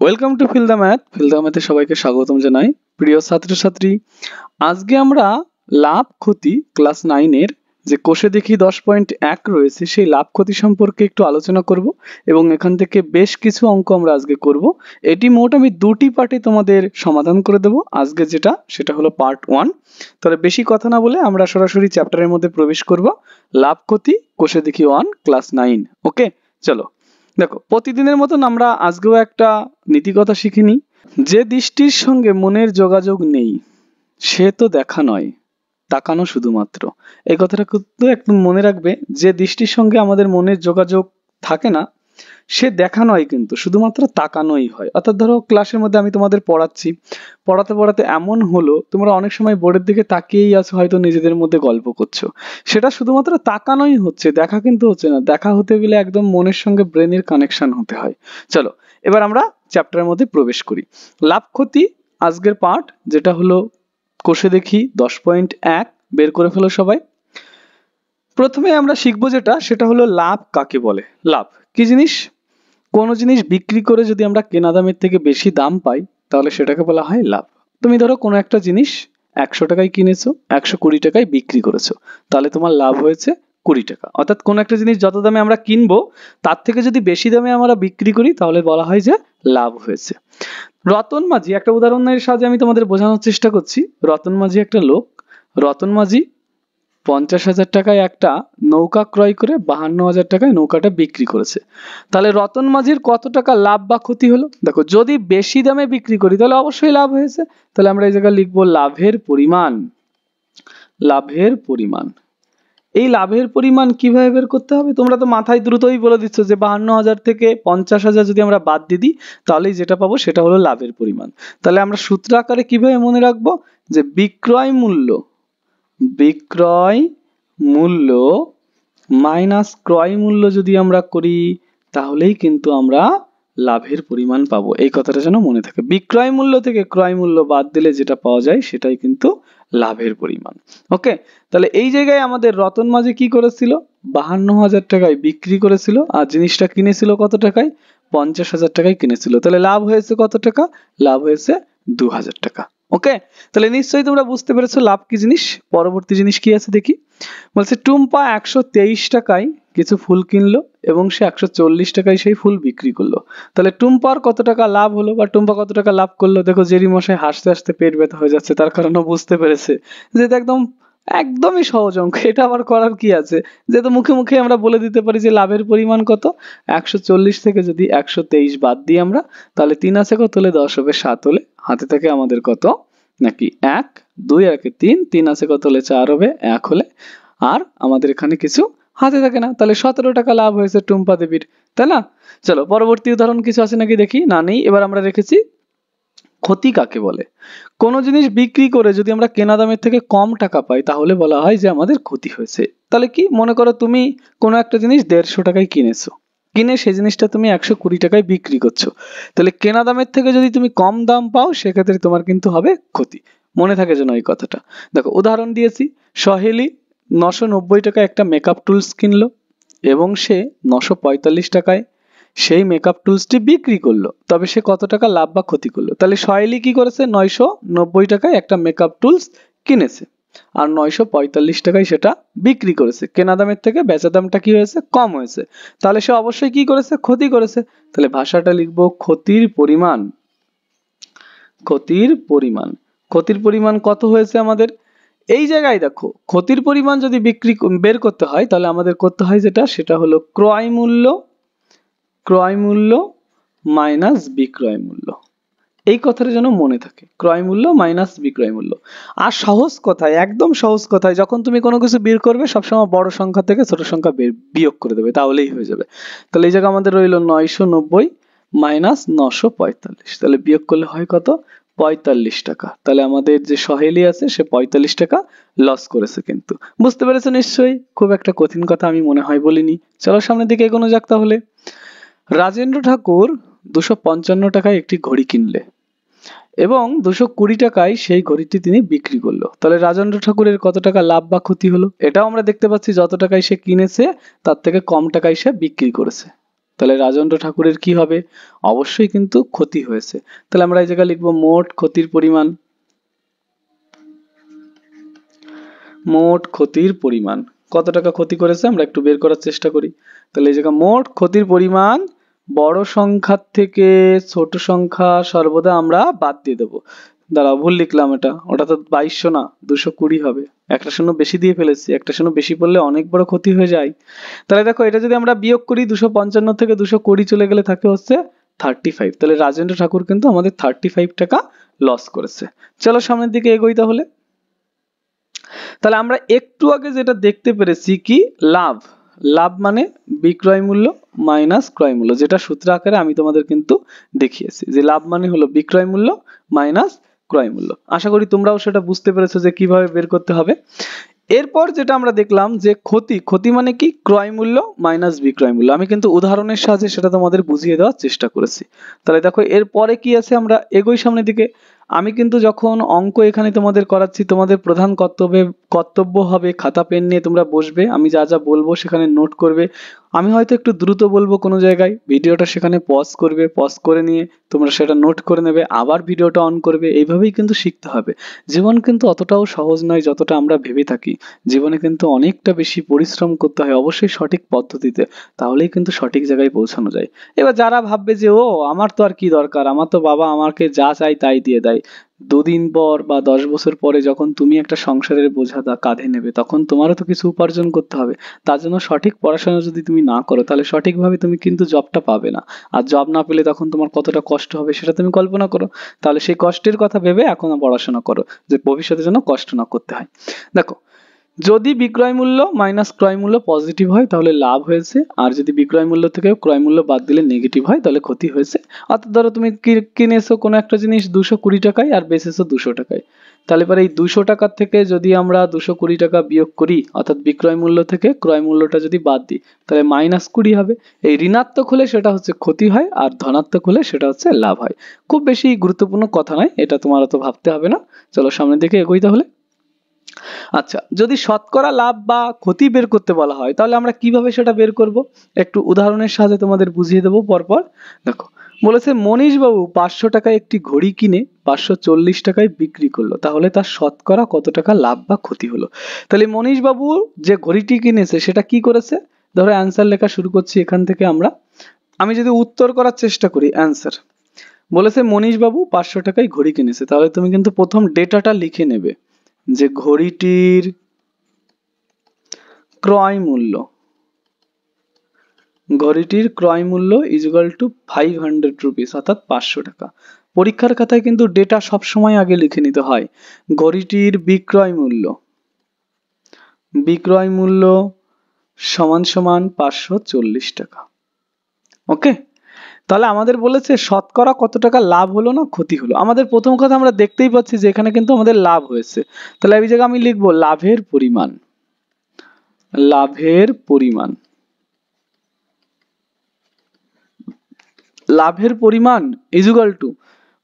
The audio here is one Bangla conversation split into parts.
Welcome to fill the math. Fill the ম্যাথে সবাইকে স্বাগতম জানাই। প্রিয় ছাত্রছাত্রী, আজকে আমরা লাভ ক্ষতি ক্লাস 9 এর যে কোষে দেখি 10.1 রয়েছে সেই লাভ ক্ষতি সম্পর্কে একটু আলোচনা করব এবং এখান থেকে বেশ কিছু অঙ্ক আমরা আজকে করব। এটি মোট আমি দুটি পার্টে তোমাদের সমাধান করে দেব। আজকে সেটা হলো পার্ট 1। তাহলে বেশি কথা না বলে আমরা সরাসরি চ্যাপ্টারের মধ্যে প্রবেশ করব। লাভ ক্ষতি কোষে দেখি 1 ক্লাস 9। ওকে, চলো। দেখো, প্রতিদিনের মতন আমরা আজকেও একটা নীতিকথা শিখে নিই। যে দৃষ্টির সঙ্গে মনের যোগাযোগ নেই সে তো দেখা নয়, তাকানো শুধুমাত্র। এই কথাটা কিন্তু একটু মনে রাখবে। যে দৃষ্টির সঙ্গে আমাদের মনের যোগাযোগ থাকে না সে দেখা নয়, কিন্তু শুধুমাত্র তাকানোই হয়। অর্থাৎ ধরো ক্লাসের মধ্যে আমি তোমাদের পড়াচ্ছি, পড়াতে পড়াতে এমন হলো তোমরা অনেক সময় বোর্ডের দিকে তাকিয়েই আছো, হয়তো নিজেদের মধ্যে গল্প করছো। সেটা শুধুমাত্র তাকানোই হচ্ছে, দেখা কিন্তু হচ্ছে না। দেখা হতে গেলে একদম মনের সঙ্গে ব্রেনের কানেকশন হতে হয়। চলো এবার আমরা চ্যাপ্টারের মধ্যে প্রবেশ করি। লাভ ক্ষতি আজকের পার্ট, যেটা হলো কোষে দেখি 10.1। বের করে ফেলো সবাই। প্রথমে আমরা শিখবো সেটা হলো লাভ কাকে বলে। লাভ কি জিনিস? কোনো জিনিস বিক্রি করে যদি আমরা কেনা দামের থেকে বেশি দাম পাই তাহলে সেটাকে বলা হয় লাভ। তুমি ধরো কোনো একটা জিনিস 100 টাকায় কিনেছো, 120 টাকায় বিক্রি করেছো, তাহলে তোমার লাভ হয়েছে 20 টাকা। অর্থাৎ কোনো একটা জিনিস যত দামে আমরা কিনবো তার থেকে যদি বেশি দামে আমরা বিক্রি করি তাহলে বলা হয় যে লাভ হয়েছে। রতন মাঝি, একটা উদাহরণের সাহায্যে আমি তোমাদের বোঝানোর চেষ্টা করছি। রতন মাঝি একটা লোক। রতন মাঝি 50,000 টাকায় একটা নৌকা ক্রয় করে 52,000 টাকায় নৌকাটা বিক্রি করেছে। তাহলে রতন মাঝির কত টাকা লাভ বা ক্ষতি হলো? দেখো, যদি বেশি দামে বিক্রি করি তাহলে অবশ্যই লাভ হয়েছে। তাহলে আমরা এই জায়গায় লিখবো লাভের পরিমাণ। লাভের পরিমাণ। এই লাভের পরিমাণ কিভাবে বের করতে হবে? তোমরা তো মাথায় দ্রুতই বলে দিচ্ছ যে 52,000 থেকে 50,000 যদি আমরা বাদ দিয়ে দিই তাহলেই যেটা পাবো সেটা হলো লাভের পরিমাণ। তাহলে আমরা সূত্র আকারে কিভাবে মনে রাখবো? যে বিক্রয় মূল্য, বিক্রয় মূল্য মাইনাস ক্রয় মূল্য যদি আমরা করি তাহলেই কিন্তু আমরা লাভের পরিমাণ পাবো। এই কথাটা যেন মনে থাকে। বিক্রয় মূল্য থেকে ক্রয় মূল্য বাদ দিলে যেটা পাওয়া যায় সেটাই কিন্তু লাভের পরিমাণ। ওকে, তাহলে এই জায়গায় আমাদের রতন মাঝি কি করেছিল? 52,000 টাকায় বিক্রি করেছিল আর জিনিসটা কিনেছিল কত টাকায়? 50,000 টাকায় কিনেছিল। তাহলে লাভ হয়েছে কত টাকা? লাভ হয়েছে 2,000 টাকা। ওকে, তাহলে নিশ্চয়ই তোমরা বুঝতে পেরেছো লাভ কি জিনিস। পরবর্তী জিনিস কি আছে দেখি। বলছে টুম্পা 123 টাকায় কিছু ফুল কিনলো এবং সে 140 টাকায় সেই ফুল বিক্রি করলো। তাহলে টুম্পার কত টাকা লাভ হলো বা টুম্পা কত টাকা লাভ করলো? দেখো, জেরি মশাই হাসতে হাসতে পেট ব্যথা হয়ে যাচ্ছে, তার কারণে বুঝতে পেরেছে যে এটা একদমই সহজ অঙ্ক। এটা আবার করার কি আছে? যেহেতু মুখে মুখে আমরা বলে দিতে পারি যে লাভের পরিমাণ কত। 140 থেকে যদি 123 বাদ দিই আমরা, তাহলে 3 আছে কত হলে 10 হবে? 7 হলে হাতে থেকে আমাদের কত? নাকি 1, 2 আর 3, 3 আছে কত হলে 4 হবে? 1 হলে। আর আমাদের এখানে কিছু হাতে থাকে না, তাহলে 17 টাকা লাভ হয়েছে টুম্পা দেবীর, তাই না? চলো পরবর্তী উদাহরণ কিছু আছে নাকি দেখি। না, নেই। এবার আমরা রেখেছি ক্ষতি কাকে বলে। কোনো জিনিস বিক্রি করে যদি আমরা কেনা দামের থেকে কম টাকা পাই তাহলে বলা হয় যে আমাদের ক্ষতি হয়েছে। তাহলে কি, মনে করো তুমি কোনো একটা জিনিস 150 টাকায় কিনেছো, কিনে সেই জিনিসটা তুমি 120 টাকায় বিক্রি করছো। তাহলে কেনা দামের থেকে যদি তুমি কম দাম পাও সেক্ষেত্রে তোমার কিন্তু হবে ক্ষতি। মনে থাকে যেন এই কথাটা। দেখো, উদাহরণ দিয়েছি। সহেলি 990 টাকায় একটা মেকআপ টুলস কিনলো এবং সে 945 টাকায় সেই মেকআপ টুলসটি বিক্রি করলো। তবে সে কত টাকা লাভ বা ক্ষতি করলো? তাহলে সহেলি কি করেছে? 990 টাকায় একটা মেকআপ টুলস কিনেছে আর 945 টাকায় সেটা বিক্রি করেছে। কেনা দামের থেকে বেচা দামটা কি হয়েছে? কম হয়েছে। তাহলে সে অবশ্যই কি করেছে? ক্ষতি করেছে। তাহলে ভাষাটা লিখবো ক্ষতির পরিমাণ। ক্ষতির পরিমাণ। ক্ষতির পরিমাণ কত হয়েছে আমাদের? এই জায়গায় দেখো, ক্ষতির পরিমাণ যদি বের করতে হয় তাহলে আমাদের করতে হয় সেটা হলো ক্রয় মূল্য, ক্রয় মূল্য মাইনাস বিক্রয় মূল্য। এই কথাটা যেন মনে থাকে, ক্রয় মূল্য মাইনাস বিক্রয় মূল্য। আর সহজ কথায়, একদম সহজ কথায়, যখন তুমি কোনো কিছু বের করবে সবসময় বড় সংখ্যা থেকে ছোট সংখ্যা বিয়োগ করে দেবে, তাহলেই হয়ে যাবে। তাহলে এই জায়গায় আমাদের রইল 990 মাইনাস 945। তাহলে বিয়োগ করলে হয় কত? 45 টাকা। তাহলে আমাদের যে সহেলি আছে সে 45 টাকা লস করেছে। কিন্তু বুঝতে পেরেছো নিশ্চয়ই? খুব একটা কঠিন কথা আমি মনে হয় বলিনি। চলো সামনের দিকে এগোনো যাক তাহলে। রাজেন্দ্র ঠাকুর 255 টাকায় একটি ঘড়ি কিনলে এবং 220 টাকায় সেই ঘড়িটি তিনি বিক্রি করলো। তাহলে রাজেন্দ্র ঠাকুরের কত টাকা লাভ বা ক্ষতি হলো? এটাও আমরা দেখতে পাচ্ছি যত টাকায় সে কিনেছে তার থেকে কম টাকায় সে বিক্রি করেছে। তাহলে রাজেন্দ্র ঠাকুরের কি হবে? অবশ্যই কিন্তু ক্ষতি হয়েছে। তাহলে আমরা এই জায়গায় লিখবো মোট ক্ষতির পরিমাণ। মোট ক্ষতির পরিমাণ কত টাকা ক্ষতি করেছে আমরা একটু বের করার চেষ্টা করি। তাহলে এই জায়গায় মোট ক্ষতির পরিমাণ বড় সংখ্যার থেকে ছোট সংখ্যা সর্বদা আমরা বাদ দিয়ে দেবো। দাঁড়াও, ভুল লিখলাম, ওটা তো 2200 না, 220 হবে। একটা শূন্য বেশি দিয়ে ফেলেছি, একটা শূন্য বেশি পড়লে অনেক বড় ক্ষতি হয়ে যায়। তাহলে দেখো, এটা যদি আমরা বিয়োগ করি 255 থেকে 220 চলে গেলে থাকে হচ্ছে 35। তাহলে রাজেন্দ্র ঠাকুর কিন্তু আমাদের 35 টাকা লস করেছে। চলো সামনের দিকে এগোই তাহলে। তাহলে আমরা একটু আগে যেটা দেখতে পেরেছি কি, লাভ। লাভ মানে বিক্রয় মূল্য মাইনাস ক্রয় মূল্য, যেটা সূত্র আকারে আমি তোমাদের কিন্তু দেখিয়েছি যে লাভ মানে হলো বিক্রয় মূল্য মাইনাস ক্রয় মূল্য। আশা করি তোমরাও সেটা বুঝতে পেরেছো যে কিভাবে বের করতে হবে। এরপর যেটা আমরা দেখলাম যে ক্ষতি, ক্ষতি মানে কি, ক্রয় মূল্য মাইনাস বিক্রয় মূল্য। আমি কিন্তু উদাহরণের সাহায্যে সেটা তোমাদের বুঝিয়ে দেওয়ার চেষ্টা করেছি। তাহলে দেখো এরপরে কি আছে, আমরা এগোই সামনের দিকে। আমি কিন্তু যখন অঙ্ক এখানে তোমাদের করাচ্ছি, তোমাদের প্রধান কর্তব্য হবে খাতা পেন নিয়ে তোমরা বসবে, আমি যা যা বলবো সেখানে নোট করবে। আমি হয়তো একটু দ্রুত বলবো কোনো জায়গায়, ভিডিওটা সেখানে পজ করবে, পজ করে নিয়ে তোমরা সেটা নোট করে নেবে, আবার ভিডিওটা অন করবে। এইভাবেই কিন্তু শিখতে হবে। জীবন কিন্তু অতটাও সহজ নয় যতটা আমরা ভেবে থাকি। জীবনে কিন্তু অনেকটা বেশি পরিশ্রম করতে হয়, অবশ্যই সঠিক পদ্ধতিতে, তাহলেই কিন্তু সঠিক জায়গায় পৌঁছানো যায়। এবার যারা ভাববে যে ও আমার তো আর কি দরকার, আমার তো বাবা আমাকে যা চাই তাই দিয়ে দেয়, 2 দিন পর বা 10 বছর পরে যখন তুমি একটা সংসারের বোঝা কাঁধে নেবে, তখন তোমারও তো কিছু উপার্জন করতে হবে। তার জন্য সঠিক পড়াশোনা যদি তুমি না করো, তাহলে সঠিকভাবে তুমি কিন্তু জবটা পাবে না। আর জব না পেলে তখন তোমার কতটা কষ্ট হবে সেটা তুমি কল্পনা করো। তাহলে সেই কষ্টের কথা ভেবে এখন পড়াশোনা করো, যে ভবিষ্যতে যেন কষ্ট না করতে হয়। দেখো, যদি বিক্রয় মূল্য মাইনাস ক্রয় মূল্য পজিটিভ হয় তাহলে লাভ হয়েছে, আর যদি বিক্রয় মূল্য থেকে ক্রয় মূল্য বাদ দিলে নেগেটিভ হয় তাহলে ক্ষতি হয়েছে। অর্থাৎ ধরো তুমি কিনেছো কোনো একটা জিনিস 220 টাকায় আর বেচেছো 200 টাকায়, তাহলে পরে এই 200 টাকার থেকে যদি আমরা 220 টাকা বিয়োগ করি, অর্থাৎ বিক্রয় মূল্য থেকে ক্রয় মূল্যটা যদি বাদ দিই, তাহলে -20 হবে। এই ঋণাত্মক হলে সেটা হচ্ছে ক্ষতি হয়, আর ধনাত্মক হলে সেটা হচ্ছে লাভ হয়। খুব বেশি গুরুত্বপূর্ণ কথা নয়, এটা তোমার অত ভাবতে হবে না। চলো সামনের দিকে এগোই তাহলে। আচ্ছা, যদি শতকরা লাভ বা ক্ষতি বের করতে বলা হয়, তাহলে আমরা কিভাবে সেটা বের করব, একটু উদাহরণের সাথে তোমাদের বুঝিয়ে দেবো পরপর। দেখো, বলেছে মনীশ বাবু 500 টাকায় একটি ঘড়ি কিনে 540 টাকায় বিক্রি করলো, তাহলে তার শতকরা কত টাকা লাভ বা ক্ষতি হলো। তাহলে মনীশ বাবু যে ঘড়িটি কিনেছে সেটা কি করেছে, ধরো অ্যান্সার লেখা শুরু করছি এখান থেকে আমরা। আমি যদি উত্তর করার চেষ্টা করি, অ্যান্সার বলেছে মনীশ বাবু 500 টাকায় ঘড়ি কিনেছে, তাহলে তুমি কিন্তু প্রথম ডেটাটা লিখে নেবে যে ঘড়িটির ক্রয় মূল্য, ঘড়িটির ক্রয় মূল্য ইকুয়াল টু 500 রুপিস, অর্থাৎ 500 টাকা। পরীক্ষার খাতায় কিন্তু ডেটা সব সময় আগে লিখে নিতে হয়। ঘড়িটির বিক্রয় মূল্য, বিক্রয় মূল্য সমান সমান 540 টাকা। ওকে, তাহলে আমাদের বলেছে শতকরা কত টাকা লাভ হলো না ক্ষতি হলো। আমাদের প্রথম কথা আমরা দেখতেই পাচ্ছি যে এখানে কিন্তু আমাদের লাভ হয়েছে, তাহলে এই জায়গায় আমি লিখবো লাভের পরিমাণ, লাভের পরিমাণ, লাভের পরিমাণ ইকুয়াল টু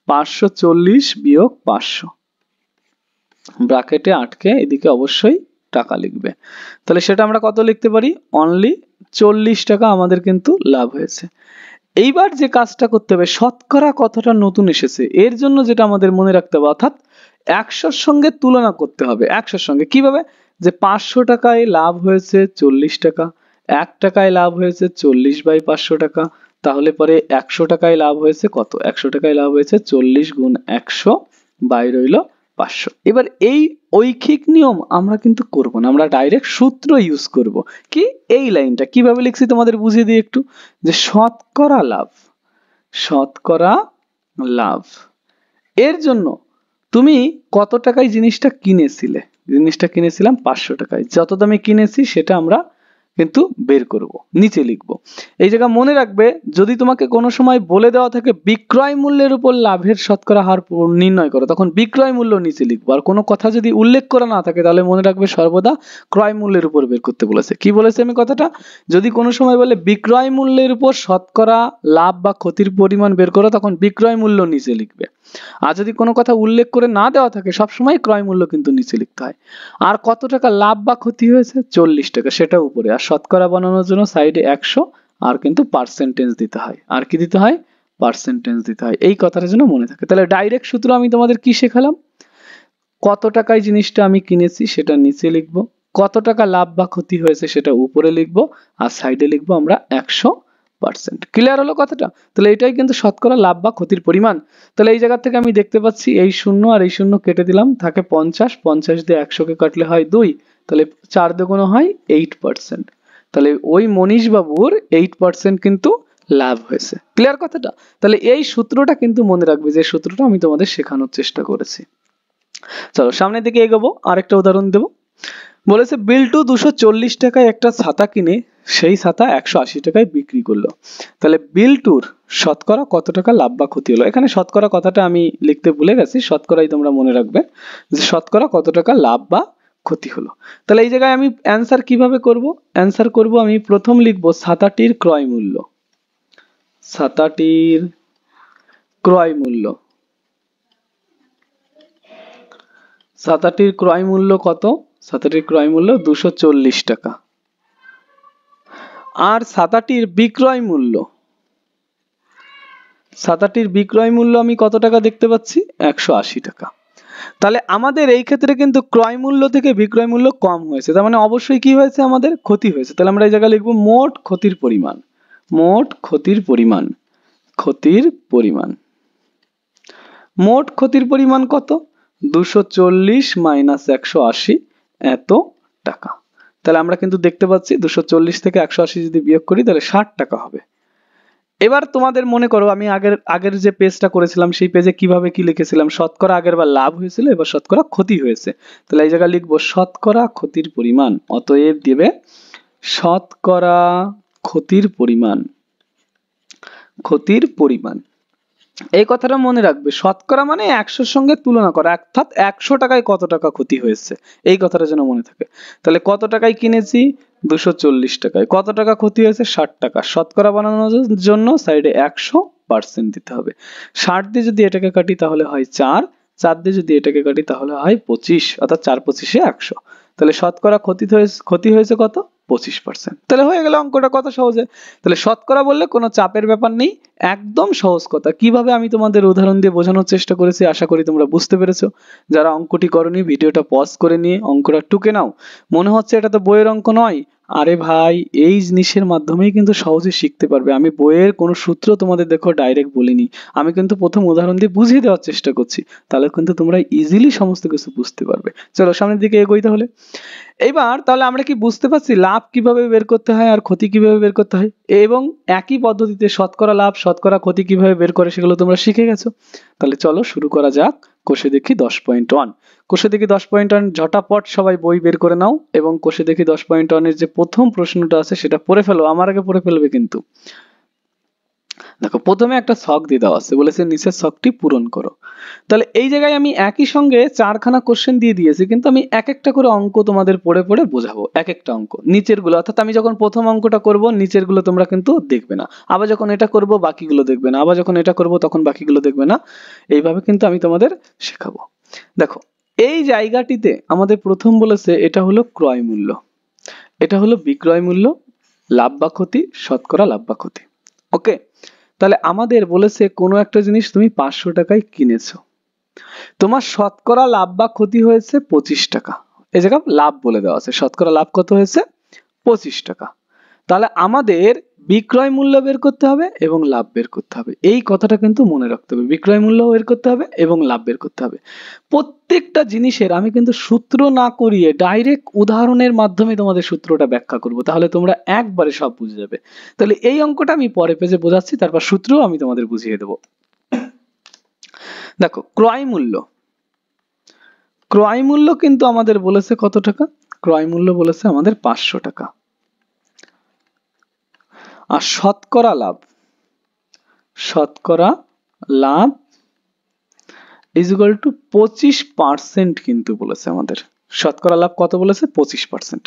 540 বিয়োগ 500, ব্র্যাকেটে আটকে এদিকে অবশ্যই টাকা লিখবে। তাহলে সেটা আমরা কত লিখতে পারি, অনলি 40 টাকা আমাদের কিন্তু লাভ হয়েছে। এইবার যে কাজটা করতে হবে, শতকরা কতটা নতুন এসেছে, এর জন্য যেটা আমাদের মনে রাখতে হবে, অর্থাৎ 100-র সঙ্গে তুলনা করতে হবে। 100-র সঙ্গে কিভাবে, যে 500 টাকায় লাভ হয়েছে 40 টাকা, 1 টাকায় লাভ হয়েছে 40/500 টাকা, তাহলে পরে 100 টাকায় লাভ হয়েছে কত, 100 টাকায় লাভ হয়েছে 40 গুণ 100 বাই রইল 500। এবার এই ঐখিক নিয়ম আমরা কিন্তু করব না, আমরা ডাইরেক্ট সূত্র ইউজ করব। কি, এই লাইনটা কিভাবে লিখছি তোমাদের বুঝিয়ে দিই একটু, যে শতকরা লাভ, শতকরা লাভ এর জন্য তুমি কত টাকায় জিনিসটা কিনেছিলে, জিনিসটা কিনেছিলাম 500 টাকায়, যত দামে কিনেছি সেটা আমরা কিন্তু বের করব, নিচে লিখব। এই জায়গা মনে রাখবে, যদি তোমাকে কোনো সময় বলে দেওয়া থাকে বিক্রয় মূল্যের উপর লাভের শতকরা হার নির্ণয় করো, তখন বিক্রয় মূল্য নিচে লিখবো। আর কোনো কথা যদি উল্লেখ করা না থাকে তাহলে মনে রাখবে সর্বদা ক্রয় মূল্যের উপর বের করতে বলেছে। কি বলেছে আমি কথাটা, যদি কোনো সময় বলে বিক্রয় মূল্যের উপর শতকরা লাভ বা ক্ষতির পরিমাণ বের করো, তখন বিক্রয় মূল্য নিচে লিখবে। আর যদি কোনো কথা উল্লেখ করে না দেওয়া থাকে, সবসময় ক্রয় মূল্য কিন্তু নিচে লিখতে হয়। আর কত টাকা লাভ বা ক্ষতি হয়েছে, 40 টাকা, সেটা উপরে। আর শতকরা বানানোর জন্য সাইডে 100 আর কিন্তু পার্সেন্টেজ দিতে হয়। আর কি দিতে হয়? পার্সেন্টেজ দিতে হয়। এই কথাটা যেন মনে থাকে। তাহলে ডাইরেক্ট সূত্র আমি তোমাদের কি শেখালাম? কত টাকায় জিনিসটা আমি কিনেছি সেটা নিচে লিখব, কত টাকা লাভ বা ক্ষতি হয়েছে সেটা উপরে লিখব, আর সাইডে লিখব আমরা 100%। ক্লিয়ার হলো কথাটা? তাহলে এটাই কিন্তু শতকরা লাভ বা ক্ষতির পরিমাণ। তাহলে এই জায়গা থেকে আমি দেখতে পাচ্ছি এই শূন্য আর এই শূন্য কেটে দিলাম, থাকে 50, 50 দিয়ে 100 কে কাটলে হয় 2, তাহলে 4 দুগুণ হয় 8%। তাহলে ওই মনীষ বাবুর 8% কিন্তু লাভ হয়েছে। ক্লিয়ার কথাটা? তাহলে এই সূত্রটা কিন্তু মনে রাখবে, যে সূত্রটা আমি তোমাদের শেখানোর চেষ্টা করেছি। চলো সামনের দিকে এগোবো, আরেকটা উদাহরণ দেব। বলেছে বিল্টু 240 টাকায় একটা ছাতা কিনে সেই ছাতা 180 টাকায় বিক্রি করলো। তাহলে বিল্টুর শতকরা কত টাকা লাভ বা ক্ষতি হলো? এখানে শতকরা কথাটা আমি লিখতে ভুলে গেছি, শতকরাই তোমরা মনে রাখবে যে শতকরা কত টাকা লাভ বা ক্ষতি হলো। তাহলে এই জায়গায় আমি অ্যান্সার কিভাবে করব? অ্যান্সার করব, আমি প্রথম লিখব ছাতাটির ক্রয় মূল্য। ছাতাটির ক্রয় মূল্য, ছাতাটির ক্রয় মূল্য কত? ছাতাটির ক্রয় মূল্য 240 টাকা। আর ছাতাটির বিক্রয় মূল্য, ছাতাটির বিক্রয় মূল্য আমি কত টাকা দেখতে পাচ্ছি? 180 টাকা। তাহলে আমাদের এই ক্ষেত্রে কিন্তু ক্রয় মূল্য থেকে বিক্রয় মূল্য কম হয়েছে, তার মানে অবশ্যই কি হয়েছে? আমাদের ক্ষতি হয়েছে। তাহলে আমরা এই জায়গায় লিখবো মোট ক্ষতির পরিমাণ। মোট ক্ষতির পরিমাণ, ক্ষতির পরিমাণ, মোট ক্ষতির পরিমাণ কত? 240 মাইনাস 180, এত টাকা। তাহলে আমরা কিন্তু দেখতে পাচ্ছি 240 থেকে 180 যদি বিয়োগ করি তাহলে 60 টাকা হবে। এবার তোমাদের মনে করো আমি আগের যে পেজটা করেছিলাম সেই পেজে কিভাবে কি লিখেছিলাম? শতকরা আগের বার লাভ হয়েছিল, এবার শতকরা ক্ষতি হয়েছে। তাহলে এই জায়গায় লিখবো শতকরা ক্ষতির পরিমাণ, অতএব দিবে শতকরা ক্ষতির পরিমাণ, ক্ষতির পরিমাণ। এই কথাটা মনে রাখবে, শতকরা মানে 100-র সঙ্গে তুলনা করা, অর্থাৎ 100 টাকায় কত টাকা ক্ষতি হয়েছে, এই কথাটা যেন মনে থাকে। তাহলে কত টাকায় কিনেছি? 240 টাকায়। কত টাকা ক্ষতি হয়েছে? 60 টাকা। শতকরা বানানোর জন্য সাইডে 100% দিতে হবে। 60 দিয়ে যদি এটাকে কাটি তাহলে হয় 4, 4 দিয়ে যদি এটাকে কাটি তাহলে হয় 25, অর্থাৎ 4 25-এ 100। তাহলে শতকরা ক্ষতি হয়েছে কত? 25%। তাহলে হয়ে গেল অঙ্কটা কত সহজে। তাহলে শতকরা বললে কোনো চাপের ব্যাপার নেই, একদম সহজ কথা। কিভাবে আমি তোমাদের উদাহরণ দিয়ে বোঝানোর চেষ্টা করেছি আশা করি তোমরা বুঝতে পেরেছো। যারা অঙ্কটি করনি ভিডিওটা পজ করে নিয়ে অঙ্কটা টুকে নাও। মনে হচ্ছে এটা তো বইয়ের অঙ্ক নয়, আরে ভাই এই জিনিসের মাধ্যমেই কিন্তু সহজে শিখতে পারবে। আমি বইয়ের কোনো সূত্র তোমাদের দেখো ডাইরেক্ট বলিনি, আমি কিন্তু প্রথম উদাহরণ দিয়ে বুঝিয়ে দেওয়ার চেষ্টা করছি, তাহলে কিন্তু তোমরা ইজিলি সমস্ত কিছু বুঝতে পারবে। চলো সামনের দিকে এগোই তাহলে। এইবার তাহলে আমরা কি বুঝতে পারছি লাভ কিভাবে বের করতে হয় আর ক্ষতি কিভাবে বের করতে হয়, এবং একই পদ্ধতিতে শতকরা লাভ শতকরা ক্ষতি কিভাবে বের করে সেগুলো তোমরা শিখে গেছো। তাহলে চলো শুরু করা যাক। কোষে দেখি 10.1। কোষে দেখি 10.1 ঝটাপট সবাই বই বের করে নাও এবং কোষে দেখি 10.1 এর যে প্রথম প্রশ্নটা আছে সেটা পড়ে ফেলো, আমার আগে পড়ে ফেলবে কিন্তু। দেখো প্রথমে একটা ছক দিয়ে দেওয়া আছে, বলেছে নিচের ছকটি পূরণ করো। তাহলে এই জায়গায় আমি একই সঙ্গে 4খানা কোশ্চেন দিয়ে দিয়েছি, কিন্তু আমি এক একটা করে অঙ্ক তোমাদের পড়ে পড়ে বোঝাবো। এক একটা অঙ্ক নিচের গুলো, অর্থাৎ আমি যখন প্রথম অঙ্কটা করব নিচের গুলো তোমরা কিন্তু দেখবে না, আবার যখন এটা করব বাকিগুলো দেখবে না, আবার যখন এটা করব তখন বাকিগুলো দেখবে না। এইভাবে কিন্তু আমি তোমাদের শেখাবো। দেখো এই জায়গাটিতে আমাদের প্রথম বলেছে এটা হলো ক্রয় মূল্য, এটা হলো বিক্রয় মূল্য, লাভ বা ক্ষতি, শতকরা লাভ বা ক্ষতি। ওকে, তাহলে আমাদের বলেছে কোনো একটা জিনিস তুমি 500 টাকায় কিনেছো, তোমার শতকরা লাভ বা ক্ষতি হয়েছে 25 টাকা। এই জায়গায় লাভ বলে দেওয়া আছে, শতকরা লাভ কত হয়েছে? 25 টাকা। তাহলে আমাদের বিক্রয় মূল্য বের করতে হবে এবং লাভ বের করতে হবে। এই কথাটা কিন্তু মনে রাখতে হবে, বিক্রয় মূল্য বের করতে হবে এবং লাভ বের করতে হবে। প্রত্যেকটা জিনিসের আমি কিন্তু সূত্র না করিয়ে ডাইরেক্ট উদাহরণের মাধ্যমে তোমাদের সূত্রটা ব্যাখ্যা করব, তাহলে তোমরা একবারে সব বুঝে যাবে। তাহলে এই অঙ্কটা আমি পরে পেজে বোঝাচ্ছি, তারপর সূত্রও আমি তোমাদের বুঝিয়ে দেবো। দেখো ক্রয় মূল্য, ক্রয় মূল্য কিন্তু আমাদের বলেছে কত টাকা? ক্রয় মূল্য বলেছে আমাদের 500 টাকা। আর শতকরা লাভ, শতকরা লাভ ইজ ইকুয়াল টু 25% কিন্তু বলেছে আমাদের। শতকরা লাভ কত বলেছে? 25%।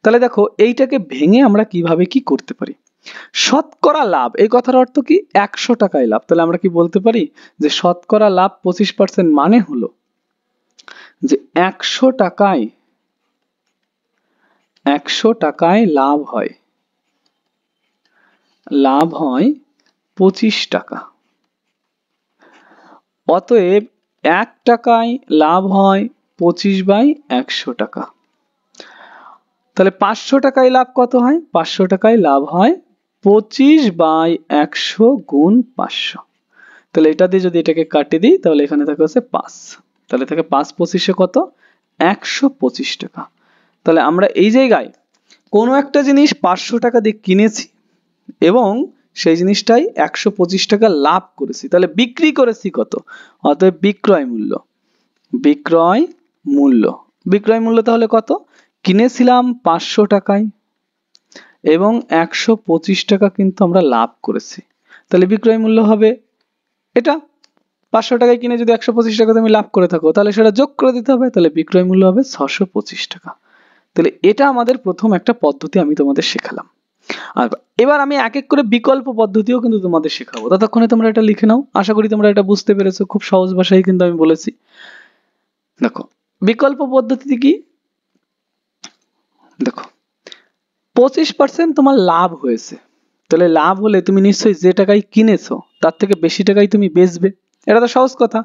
তাহলে দেখো এইটাকে ভেঙে আমরা কিভাবে কি করতে পারি। শতকরা লাভ এই কথার অর্থ কি? 100 টাকায় লাভ। তাহলে আমরা কি বলতে পারি যে শতকরা লাভ 25% মানে হলো যে 100 টাকায়, 100 টাকায় লাভ হয়, লাভ হয় 25 টাকা। অতএব 1 টাকায় লাভ হয় 25/100 টাকা। তাহলে 500 টাকায় লাভ কত হয়? 500 টাকায় লাভ হয় 25/100 গুণ 500। তাহলে এটা দিয়ে যদি এটাকে কাটিয়ে দিই তাহলে এখানে থাকে হচ্ছে 5। তাহলে থাকে 5×25 কত? 125 টাকা। তাহলে আমরা এই জায়গায় কোনো একটা জিনিস 500 টাকা দিয়ে কিনেছি এবং সেই জিনিসটাই 125 টাকা লাভ করেছি, তাহলে বিক্রি করেছি কত? অতএব বিক্রয় মূল্য, বিক্রয় মূল্য, বিক্রয় মূল্য তাহলে কত? কিনেছিলাম 500 টাকায় এবং 125 টাকা কিন্তু আমরা লাভ করেছি, তাহলে বিক্রয় মূল্য হবে এটা। 500 টাকায় কিনে যদি 125 টাকা তুমি লাভ করে থাকো তাহলে সেটা যোগ করে দিতে হবে, তাহলে বিক্রয় মূল্য হবে 625 টাকা। তাহলে এটা আমাদের প্রথম একটা পদ্ধতি আমি তোমাদের শেখালাম। আর এবার আমি এক এক করে বিকল্প পদ্ধতিও কিন্তু তোমাদের শেখাবো, ততক্ষণে তোমরা এটা লিখে নাও। আশা করি তোমরা এটা বুঝতে পেরেছো, খুব সহজ ভাষায় কিন্তু আমি বলেছি। দেখো বিকল্প পদ্ধতি কি, দেখো 25% তোমার লাভ হয়েছে, তাহলে লাভ হলে তুমি নিশ্চয়ই যে টাকায় কিনেছো তার থেকে বেশি টাকায় তুমি বেচবে, এটা তো সহজ কথা।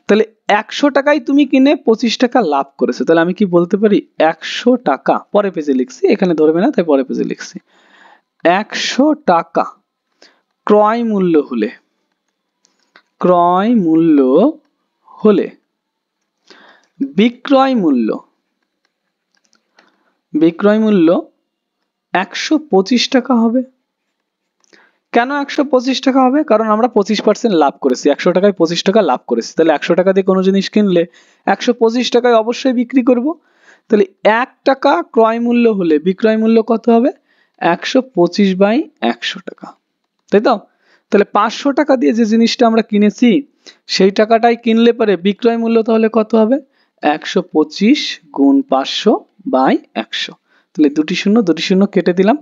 তাহলে 100 টাকায় তুমি কিনে 25 টাকা লাভ করেছো, তাহলে আমি কি বলতে পারি 100 টাকা, পরে পেজে লিখছি, এখানে ধরবে না তাই পরে পেজে লিখছি, 100 টাকা ক্রয় মূল্য হলে, ক্রয় মূল্য হলে বিক্রয় মূল্য, বিক্রয় মূল্য 125 টাকা হবে। কেন 125 টাকা হবে? কারণ আমরা 25% লাভ করেছি, 100 টাকায় 25 টাকা লাভ করেছি, তাহলে 100 টাকা দিয়ে কোনো জিনিস কিনলে 125 টাকায় অবশ্যই বিক্রি করব। তাহলে 1 টাকা ক্রয় মূল্য হলে বিক্রয় মূল্য কত হবে? 125/100 টাকা, তাই তো? তাহলে 500 টাকা দিয়ে যে জিনিসটা আমরা কিনেছি সেই টাকাটাই কিনলে পরে বিক্রয় মূল্য তাহলে কত হবে? 125 গুণ 500/100। তাহলে দুটি শূন্য কেটে দিলাম,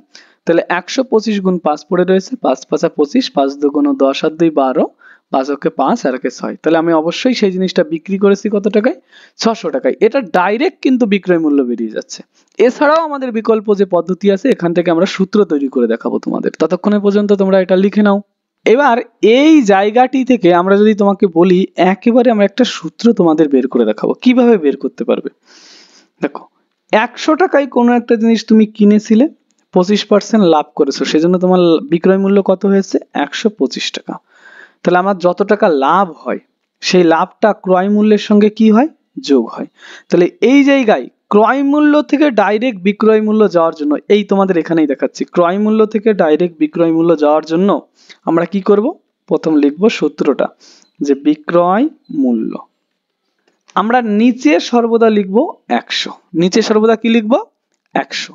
তাহলে 125 গুণ 5 পড়ে রয়েছে, 5 5 25, 5 2 10 আর 2 12, 5 ওকে 5 আর একে 6, তাহলে আমি অবশ্যই সেই জিনিসটা বিক্রি করেছি কত টাকায়? 600 টাকায়। এটা ডাইরেক্ট কিন্তু বিক্রয় মূল্য বেরিয়ে যাচ্ছে। এছাড়াও আমাদের বিকল্প যে পদ্ধতি আছে এখান থেকে আমরা সূত্র তৈরি করে দেখাবো তোমাদের, ততক্ষণে পর্যন্ত তোমরা এটা লিখে নাও। এবার এই জায়গাটি থেকে আমরা যদি তোমাকে বলি একেবারে আমরা একটা সূত্র তোমাদের বের করে দেখাবো, কিভাবে বের করতে পারবে। দেখো 100 টাকায় কোনো একটা জিনিস তুমি কিনেছিলে, 25% লাভ করেছো, সেজন্য তোমার বিক্রয় মূল্য কত হয়েছে? 125 টাকা। তাহলে আমার যত টাকা লাভ হয় সেই লাভটা ক্রয় মূল্যের সঙ্গে কি হয়? যোগ হয়। তাহলে এই জায়গায় ক্রয় মূল্য থেকে ডাইরেক্ট বিক্রয় মূল্য যাওয়ার জন্য, এই তোমাদের এখানেই দেখাচ্ছি, ক্রয় মূল্য থেকে ডাইরেক্ট বিক্রয় মূল্য যাওয়ার জন্য আমরা কি করব? প্রথম লিখবো সূত্রটা, যে বিক্রয় মূল্য, আমরা নিচে সর্বদা লিখবো 100, নিচে সর্বদা কি লিখবো? 100,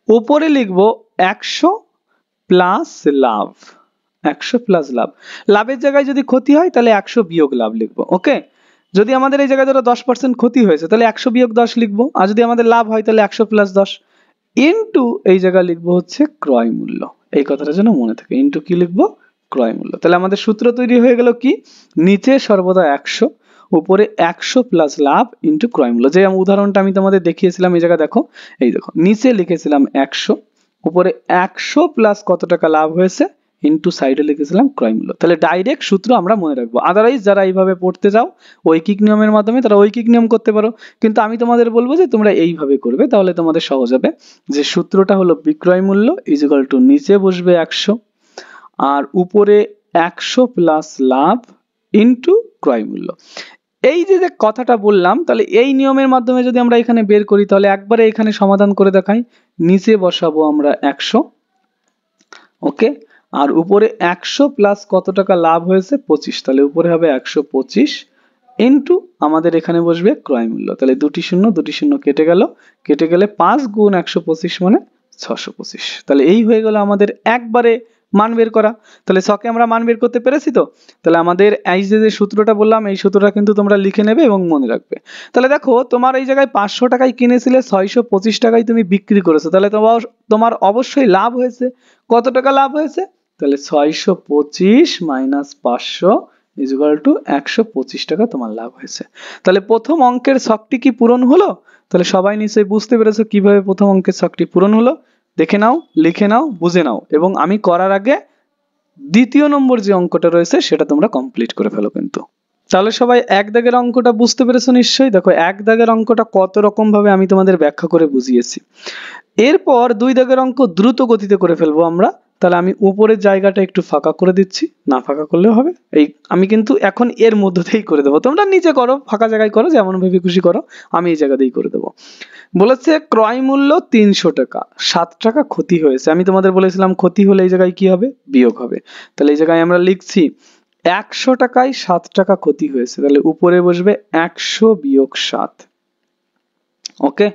উপরে লিখবো 100 প্লাস লাভ, 100 প্লাস লাভ। লাভের জায়গায় যদি ক্ষতি হয় তাহলে 100 বিয়োগ লাভ লিখবো, ওকে? যদি আমাদের এই জায়গায় ধরো 10% ক্ষতি হয়েছে তাহলে 100 বিয়োগ 10 লিখবো, আর যদি আমাদের লাভ হয় তাহলে 100 প্লাস 10 ইনটু এই জায়গায় লিখবো হচ্ছে ক্রয় মূল্য। এই কথাটা যেন মনে থাকে, ইনটু কি লিখবো? ক্রয় মূল্য। তাহলে আমাদের সূত্র তৈরি হয়ে গেল কি? নিচে সর্বদা 100, উপরে 100 প্লাস লাভ ইনটু ক্রয় মূল্য। যে উদাহরণটা আমি তোমাদের দেখিয়েছিলাম এই জায়গায় দেখো, এই দেখো নিচে লিখেছিলাম 100, উপরে 100 প্লাস কত টাকা লাভ হয়েছে ইনটু সাইডে লিখেছিলাম ক্রয় মূল্য। তাহলে ডাইরেক্ট সূত্র আমরা মনে রাখবো, আদারওয়াইজ যারা এইভাবে পড়তে যাও ঐকিক নিয়মের মাধ্যমে তারা ঐকিক নিয়ম করতে পারো, কিন্তু আমি তোমাদের বলবো যে তোমরা এইভাবে করবে, তাহলে তোমাদের সহজ হবে। যে সূত্রটা হলো বিক্রয় মূল্য ইজ ইকুয়াল টু নিচে বসবে 100 আর উপরে 100 প্লাস লাভ ইনটু ক্রয় মূল্য। এই যে যে কথাটা বললাম, তাহলে এই নিয়মের মাধ্যমে যদি আমরা এখানে বের করি তাহলে একবারে এখানে সমাধান করে দেখাই। নিচে বসাবো আমরা 100, ওকে, আর উপরে 100 প্লাস কত টাকা লাভ হয়েছে? 25, তাহলে উপরে হবে 125 ইনটু আমাদের এখানে বসবে ক্রয় মূল্য। তাহলে দুটি শূন্য কেটে গেল, কেটে গেলে 5 গুণ 125 মানে 625। তাহলে এই হয়ে গেল আমাদের একবারে মান বের করা। তাহলে ছকে আমরা মান বের করতে পেরেছি তো। তাহলে আমাদের এই যে সূত্রটা বললাম এই সূত্রটা কিন্তু তোমরা লিখে নেবে এবং মনে রাখবে। তাহলে দেখো তোমার এই জায়গায় 500 টাকায় কিনেছিলে, 625 টাকায় তুমি বিক্রি করেছো, তাহলে তোমার অবশ্যই লাভ হয়েছে। কত টাকা লাভ হয়েছে? তাহলে 625 মাইনাস 500 ইজ ইকুয়াল টু 125 টাকা তোমার লাভ হয়েছে। তাহলে প্রথম অঙ্কের ছকটি কি পূরণ হলো? তাহলে সবাই নিশ্চয়ই বুঝতে পেরেছো কিভাবে প্রথম অঙ্কের ছকটি পূরণ হলো। দেখে নাও, লিখে নাও, বুঝে নাও, এবং আমি করার আগে দ্বিতীয় নম্বর যে অঙ্কটা রয়েছে সেটা তোমরা কমপ্লিট করে ফেলো কিন্তু। তাহলে সবাই এক দাগের অঙ্কটা বুঝতে পেরেছো নিশ্চয়ই। দেখো এক দাগের অঙ্কটা কত রকম ভাবে আমি তোমাদের ব্যাখ্যা করে বুঝিয়েছি। এরপর দুই দাগের অঙ্ক দ্রুত গতিতে করে ফেলবো আমরা। তাহলে আমি উপরের জায়গাটা একটু ফাঁকা করে দিচ্ছি, না ফাঁকা করলেও হবে। এই আমি কিন্তু এখন এর মধ্যে দিয়েই করে দেবো, তোমরা নিচে করো, ফাঁকা জায়গায় করো, যেমন ভাবে খুশি করো, আমি এই জায়গাতেই করে দেবো। বলেছে ক্রয় মূল্য 300 টাকা, 7 টাকা ক্ষতি হয়েছে। আমি তোমাদের বলেছিলাম ক্ষতি হলে এই জায়গায় কি হবে, বিয়োগ হবে। তাহলে এই জায়গায় আমরা লিখছি 100 টাকায় 7 টাকা ক্ষতি হয়েছে, তাহলে উপরে বসবে 100 বিয়োগ 7। ওকে,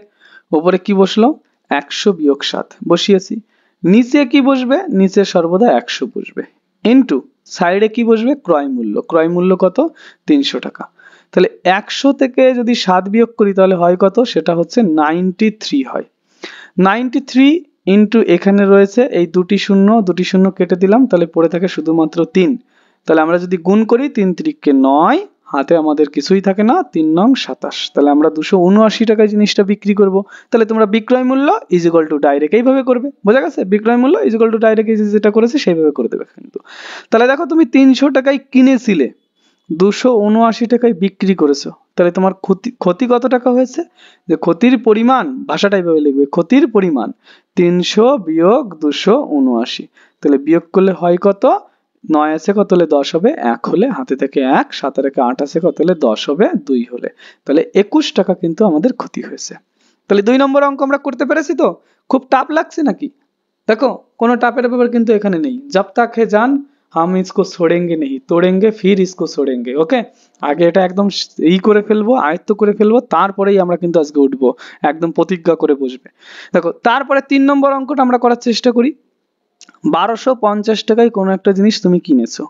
উপরে কি বসলো, 100 বিয়োগ 7 বসিয়েছি। নিচে কি বসবে, নিচে সর্বদা 100 বসবে, ইনটু সাইডে কি বসবে, ক্রয় মূল্য। ক্রয় মূল্য কত, 300 টাকা। তাহলে 100 থেকে যদি 7 বিয়োগ করি তাহলে হয় কত, সেটা হচ্ছে 93 হয়। 93 ইনটু এখানে রয়েছে এই দুটি শূন্য, দুটি শূন্য কেটে দিলাম, তাহলে পড়ে থাকে শুধুমাত্র 3। তাহলে আমরা যদি গুণ করি 3 3 9, হাতে আমাদের কিছুই থাকে না, 3 নং 27। তাহলে আমরা 279 টাকায় জিনিসটা বিক্রি করব। তাহলে তোমরা বিক্রয় মূল্য ইজ ইকুয়াল টু ডাইরেক্ট এইভাবে করবে, বোঝা গেছে? বিক্রয় মূল্য ইজ ইকুয়াল টু ডাইরেক্ট যেটা করেছে সেইভাবে করে দেবে কিন্তু। তাহলে দেখো তুমি 300 টাকায় কিনেছিলে, 279 টাকায় বিক্রি করেছো, তাহলে তোমার ক্ষতি কত টাকা হয়েছে, যে ক্ষতির পরিমাণ, ভাষাটা এইভাবে লিখবে, ক্ষতির পরিমাণ 300 বিয়োগ 279। তাহলে বিয়োগ করলে হয় কত, 9 আছে কত হলে 10 হবে, 1 হলে হাতে থেকে 1, 7 আর 8 আছে কত হলে 10 হবে, 2 হলে। তাহলে 21 টাকা কিন্তু আমাদের ক্ষতি হয়েছে। তাহলে 2 নম্বর অঙ্ক আমরা করতে পেরেছি তো। খুব টাফ লাগছে নাকি? দেখো কোনো টাপের ব্যাপার কিন্তু এখানে নেই। जब तक है जान हम इसको छोड़ेंगे नहीं, तोड़ेंगे फिर इसको छोड़ेंगे। ওকে, আগে এটা একদম করে ফেলবো, আয়ত্ত করে ফেলবো, তারপরেই আমরা কিন্তু আজকে উঠবো, একদম প্রতিজ্ঞা করে বসবে। দেখো তারপরে 3 নম্বর অঙ্কটা আমরা করার চেষ্টা করি। 1250 টাকায় কোনো একটা জিনিস তুমি কিনেছো,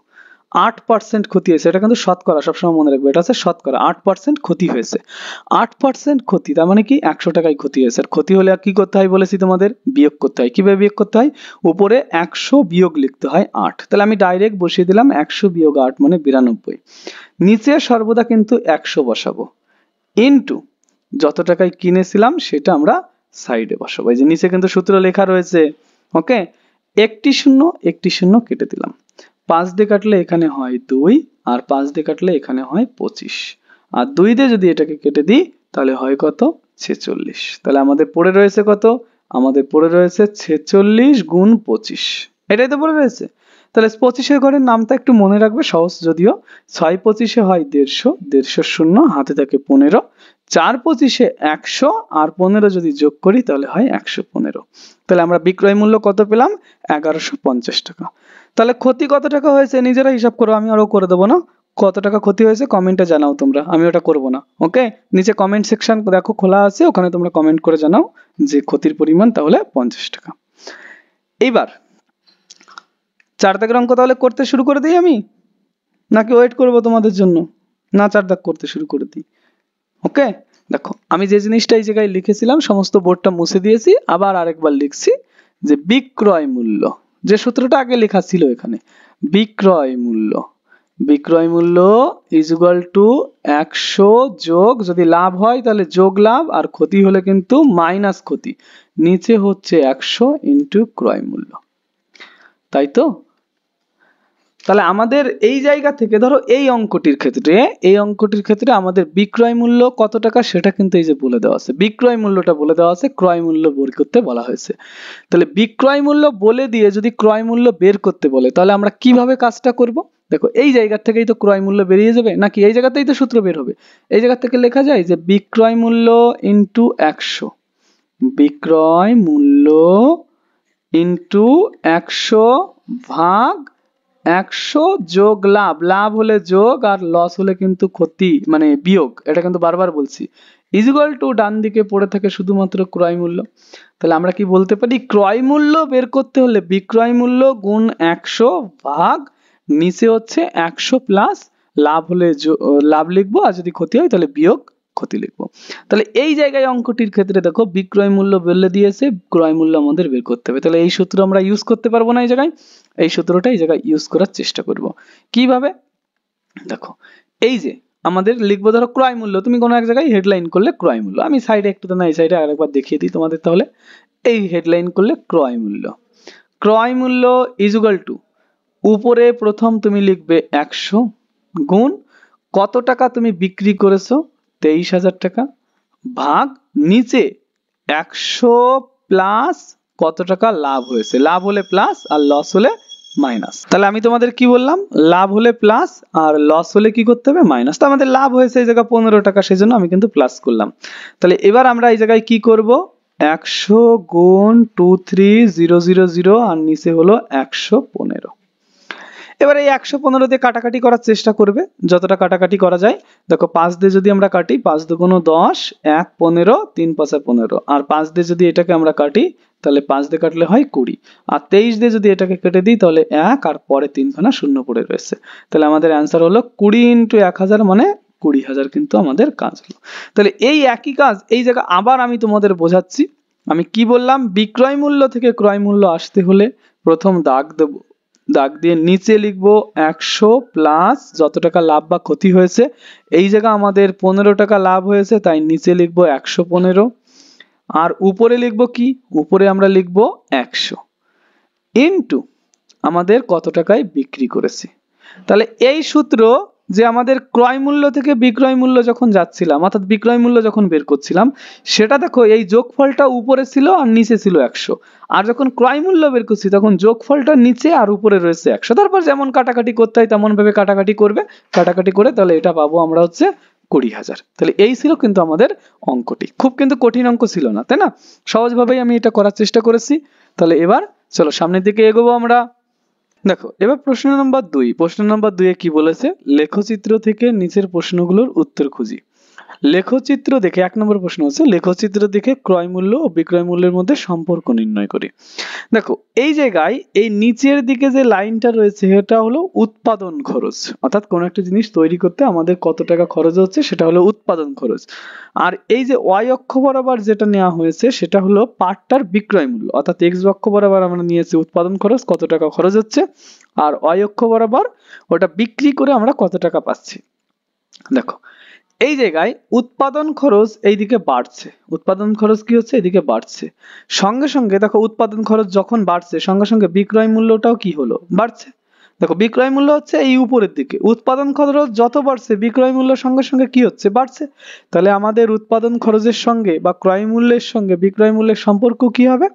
8% ক্ষতি হয়েছে। এটা কিন্তু শতকরা, সবসময় মনে রাখবে, এটা হচ্ছে শতকরা। 8% ক্ষতি হয়েছে, 8% ক্ষতি, তার মানে কি 100 টাকায় ক্ষতি হয়েছে। আর ক্ষতি হলে আর কি করতে হয় বলেছি তোমাদের, বিয়োগ করতে হয়। কিভাবে বিয়োগ করতে হয়, উপরে 100 বিয়োগ লিখতে হয় 8। তাহলে আমি ডাইরেক্ট বসিয়ে দিলাম 100 বিয়োগ 8 মানে 92। নিচে সর্বদা কিন্তু 100 বসাবো, ইনটু যত টাকায় কিনেছিলাম সেটা আমরা সাইডে বসাবো। এই যে নিচে কিন্তু সূত্র লেখা রয়েছে। ওকে, একটি শূন্য একটি শূন্য কেটে দিলাম, 5 দিয়ে কাটলে এখানে হয় 2, আর 5 দিয়ে কাটলে এখানে হয় 25, আর 2 দিয়ে যদি এটাকে কেটে দিই তাহলে হয় কত, 46। তাহলে আমাদের পড়ে রয়েছে কত, আমাদের পড়ে রয়েছে 46 গুণ 25, এটাই তো পড়ে রয়েছে। তাহলে 25 ঘরের নামটা একটু মনে রাখবে, সহজ যদিও। 6 25 হয় 150, 150 শূন্য হাতে থাকে 15, 4 25 100, আর 15 যদি যোগ করি তাহলে হয় 115। তাহলে আমরা বিক্রয় মূল্য কত পেলাম, 1150 টাকা। তাহলে ক্ষতি কত টাকা হয়েছে নিজেরা হিসাব করো, আমি আরো করে দেবো না। কত টাকা ক্ষতি হয়েছে কমেন্টে জানাও তোমরা, আমি ওটা করব না। ওকে, নিচে কমেন্ট সেকশন দেখো খোলা আছে, ওখানে তোমরা কমেন্ট করে জানাও যে ক্ষতির পরিমাণ তাহলে 50 টাকা। এইবার 4 দাগের অঙ্ক তাহলে করতে শুরু করে দিই আমি, নাকি ওয়েট করব তোমাদের জন্য, না 4 দাগ করতে শুরু করে দিই। ওকে, দেখো আমি যে জিনিসটা এই জায়গায় লিখেছিলাম সমস্ত বোর্ডটা মুছে দিয়েছি, আবার আরেকবার লিখছি যে বিক্রয় মূল্য, যে সূত্রটা আগে লেখা ছিল এখানে, বিক্রয় মূল্য, বিক্রয় মূল্য ইজ ইকুয়াল টু 100 যোগ, যদি লাভ হয় তাহলে যোগ লাভ, আর ক্ষতি হলে কিন্তু মাইনাস ক্ষতি, নিচে হচ্ছে 100 ইনটু ক্রয় মূল্য। তাই তো? তাহলে আমাদের এই জায়গা থেকে ধরো এই অঙ্কটির ক্ষেত্রে আমাদের বিক্রয় মূল্য কত টাকা সেটা কিন্তু এই যে বলে দেওয়া আছে, বিক্রয় মূল্যটা বলে দেওয়া আছে, ক্রয় মূল্য বের করতে বলা হয়েছে। তাহলে বিক্রয় মূল্য বলে দিয়ে যদি ক্রয় মূল্য বের করতে বলে তাহলে আমরা কিভাবে কাজটা করব, দেখো এই জায়গা থেকেই তো ক্রয় মূল্য বেরিয়ে যাবে, নাকি এই জায়গাতেই তো সূত্র বের হবে। এই জায়গা থেকে লেখা যায় যে বিক্রয় মূল্য ইনটু 100, বিক্রয় মূল্য ইনটু 100 ভাগ 100 যোগ লাভ, লাভ হলে যোগ আর লস হলে কিন্তু ক্ষতি মানে বিয়োগ, এটা কিন্তু বারবার বলছি, ইজ ইকুয়াল টু ডান দিকে পড়ে থাকে শুধুমাত্র ক্রয় মূল্য। তাহলে আমরা কি বলতে পারি, ক্রয় মূল্য বের করতে হলে বিক্রয় মূল্য গুণ 100 ভাগ নিচে হচ্ছে 100 প্লাস লাভ হলে লাভ লিখবো, আর যদি ক্ষতি হয় তাহলে বিয়োগ ক্ষতি লিখবো। তাহলে এই জায়গায় অঙ্কটির ক্ষেত্রে দেখো বিক্রয় মূল্য বলে দিয়েছে, ক্রয় মূল্য আমাদের বের করতে হবে। তাহলে এই সূত্র আমরা ইউজ করতে পারবো না এই জায়গায়, এই সূত্রটা এই জায়গায় ইউজ করার চেষ্টা করব। কিভাবে, দেখো এই যে আমাদের লিখবো ধরো ক্রয় মূল্য, তুমি কোনো এক জায়গায় হেডলাইন করলে ক্রয় মূল্য, আমি সাইডে একটু না এই সাইডে আরেকবার দেখিয়ে দিই তোমাদের। তাহলে এই হেডলাইন করলে ক্রয় মূল্য, ক্রয় মূল্য ইজ ইকুয়াল টু উপরে প্রথম তুমি লিখবে 100 গুণ কত টাকা তুমি বিক্রি করেছো 23,000 টাকা ভাগ নিচে 100 প্লাস কত টাকা লাভ হয়েছে, লাভ হলে প্লাস আর লস হলে মাইনাস। তাহলে আমি তোমাদের কি বললাম, লাভ হলে প্লাস আর লস হলে কি করতে হবে মাইনাস। তো আমাদের লাভ হয়েছে এই জায়গায় 15 টাকা, সেজন্য আমি কিন্তু প্লাস করলাম। তাহলে এবার আমরা এই জায়গায় কি করব, 100 গুণ 23000 আর নিচে হলো 115। এবার এই 115 দিয়ে কাটাকাটি করার চেষ্টা করবে, যতটা কাটাকাটি করা যায়। দেখো 5 দিয়ে যদি আমরা কাটি, 5 দুগুণ 10, 1 15, 3 5 15, আর 5 দিয়ে যদি এটাকে আমরা কাটি তাহলে 5 দিয়ে কাটলে হয় 20, আর 23 দিয়ে যদি এটাকে কেটে দিই তাহলে 1 আর পরে 3 খানা শূন্য পড়ে রয়েছে। তাহলে আমাদের অ্যান্সার হলো 20 × 1000 মানে 20,000 কিন্তু আমাদের কাজ হলো। তাহলে এই একই কাজ এই জায়গায় আবার আমি তোমাদের বোঝাচ্ছি। আমি কি বললাম, বিক্রয় মূল্য থেকে ক্রয় মূল্য আসতে হলে প্রথম দাগ দেবো, দাগ দিয়ে নিচে লিখবো 100 প্লাস যত টাকা লাভ বা ক্ষতি হয়েছে। এই জায়গা আমাদের 15 টাকা লাভ হয়েছে তাই নিচে লিখবো 115, আর উপরে লিখবো কি, উপরে আমরা লিখবো 100 ইনটু আমাদের কত টাকায় বিক্রি করেছি। তাহলে এই সূত্র যে আমাদের ক্রয় মূল্য থেকে বিক্রয় মূল্য যখন যাচ্ছিলাম, অর্থাৎ বিক্রয় মূল্য যখন বের করছিলাম, সেটা দেখো এই যোগফলটা উপরে ছিল আর নিচে ছিল 100, আর যখন ক্রয় মূল্য বের করছি তখন যোগফলটা নিচে আর উপরে রয়েছে 100। তারপর যেমন কাটাকাটি করতে হয় তেমন ভাবে কাটাকাটি করবে, কাটাকাটি করে তাহলে এটা পাবো আমরা হচ্ছে 20,000। তাহলে এই ছিল কিন্তু আমাদের অঙ্কটি, খুব কিন্তু কঠিন অঙ্ক ছিল না, তাই না? সহজভাবেই আমি এটা করার চেষ্টা করেছি। তাহলে এবার চলো সামনের দিকে এগোবো আমরা। দেখো এবার প্রশ্ন নম্বর 2, প্রশ্ন নম্বর 2 এ কি বলেছে, লেখচিত্র থেকে নিচের প্রশ্নগুলোর উত্তর খুঁজি। লেখচিত্র দেখে 1 নম্বর প্রশ্ন হচ্ছে, লেখচিত্র দেখে ক্রয় মূল্য ও বিক্রয় মূল্যের মধ্যে সম্পর্ক নির্ণয় করি। দেখো এই জায়গায় এই নিচের দিকে যে লাইনটা রয়েছে এটা হলো উৎপাদন খরচ, অর্থাৎ কোন একটা জিনিস তৈরি করতে আমাদের কত টাকা খরচ হচ্ছে সেটা হলো উৎপাদন খরচ। আর এই যে y অক্ষ বরাবর যেটা নেওয়া হয়েছে সেটা হলো পার্টটার বিক্রয় মূল্য, অর্থাৎ x অক্ষ বরাবর আমরা নিয়েছি উৎপাদন খরচ কত টাকা খরচ হচ্ছে, আর y অক্ষ বরাবর ওটা বিক্রি করে আমরা কত টাকা পাচ্ছি। দেখো এই জায়গায় উৎপাদন খরচ এইদিকে বাড়ছে, উৎপাদন খরচ কি হচ্ছে এদিকে বাড়ছে, সঙ্গে সঙ্গে দেখো উৎপাদন খরচ যখন বাড়ছে সঙ্গে সঙ্গে বিক্রয় মূল্যটাও কি হলো বাড়ছে। দেখো বিক্রয় মূল্য হচ্ছে এই উপরের দিকে, উৎপাদন খরচ যত বাড়ছে বিক্রয় মূল্য সঙ্গে সঙ্গে কি হচ্ছে বাড়ছে। তাহলে আমাদের উৎপাদন খরচের সঙ্গে বা ক্রয় মূল্যের সঙ্গে বিক্রয় মূল্যের সম্পর্ক কি হবে,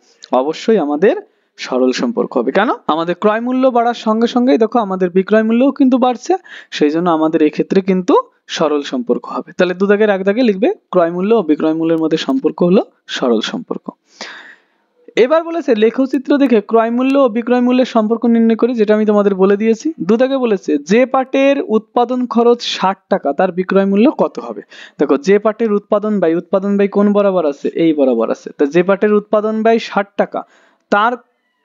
অবশ্যই আমাদের সরল সম্পর্ক হবে। কেন, আমাদের ক্রয় মূল্য বাড়ার সঙ্গে সঙ্গেই দেখো আমাদের বিক্রয় মূল্যও কিন্তু বাড়ছে, সেই জন্য আমাদের এই ক্ষেত্রে কিন্তু সরল সম্পর্ক হবে। তাহলে 2 দাগের 1 দাগে লিখবে ক্রয় মূল্য ও বিক্রয় মূল্যের মধ্যে সম্পর্ক হলো সরল সম্পর্ক। এবার বলেছে লেখচিত্র দেখে ক্রয় মূল্য ও বিক্রয় মূল্যের সম্পর্ক নির্ণয় করি, যেটা আমি তোমাদের বলে দিয়েছি। 2 দাগে বলেছে যে পাটের উৎপাদন খরচ 60 টাকা তার বিক্রয় মূল্য কত হবে। দেখো যে পাটের উৎপাদন ব্যয় কোন বরাবর আছে, এই বরাবর আছে। তো যে পাটের উৎপাদন ব্যয় 60 টাকা তার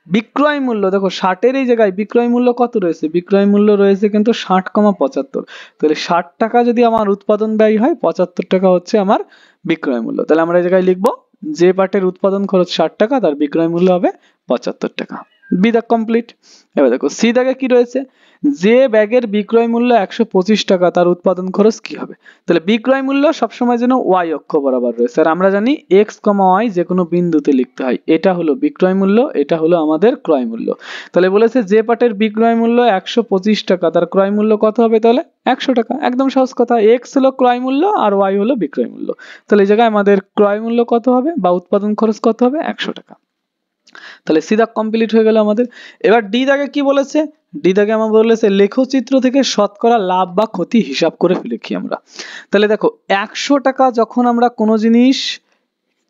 বিক্রয় মূল্য, দেখো 60 এর এই জায়গায় বিক্রয় মূল্য কত রয়েছে, বিক্রয় মূল্য রয়েছে কিন্তু 60,75। তাহলে 60 টাকা যদি আমার উৎপাদন ব্যয় হয় 75 টাকা হচ্ছে আমার বিক্রয় মূল্য। তাহলে আমরা এই জায়গায় লিখবো যে পাটের উৎপাদন খরচ 60 টাকা তার বিক্রয় মূল্য হবে 75 টাকা। বি দাগ কমপ্লিট। এবার দেখো সি দাগে কি রয়েছে, যে ব্যাগের বিক্রয় মূল্য 125 টাকা তার উৎপাদন খরচ কি হবে। তাহলে বিক্রয় মূল্য সবসময় যেন y অক্ষ বরাবর রয়েছে, আর আমরা জানি x, y যে কোনো বিন্দুতে লিখতে হয়। এটা হলো বিক্রয় মূল্য, এটা হলো আমাদের ক্রয় মূল্য। তাহলে বলেছে যে পাটের বিক্রয় মূল্য 125 টাকা তার ক্রয় মূল্য কত হবে, তাহলে 100 টাকা। একদম সহজ কথা, x হলো ক্রয় মূল্য আর y হলো বিক্রয় মূল্য। তাহলে এই জায়গায় আমাদের ক্রয় মূল্য কত হবে বা উৎপাদন খরচ কত হবে, 100 টাকা। তাহলে সি দাগ কমপ্লিট হয়ে গেল আমাদের। এবার ডি দাগে কি বলেছে, ডি দাগে আমার বলেছে লেখচিত্র থেকে শতকরা লাভ বা ক্ষতি হিসাব করে লিখি আমরা। তাহলে দেখো 100 টাকা যখন আমরা কোনো জিনিস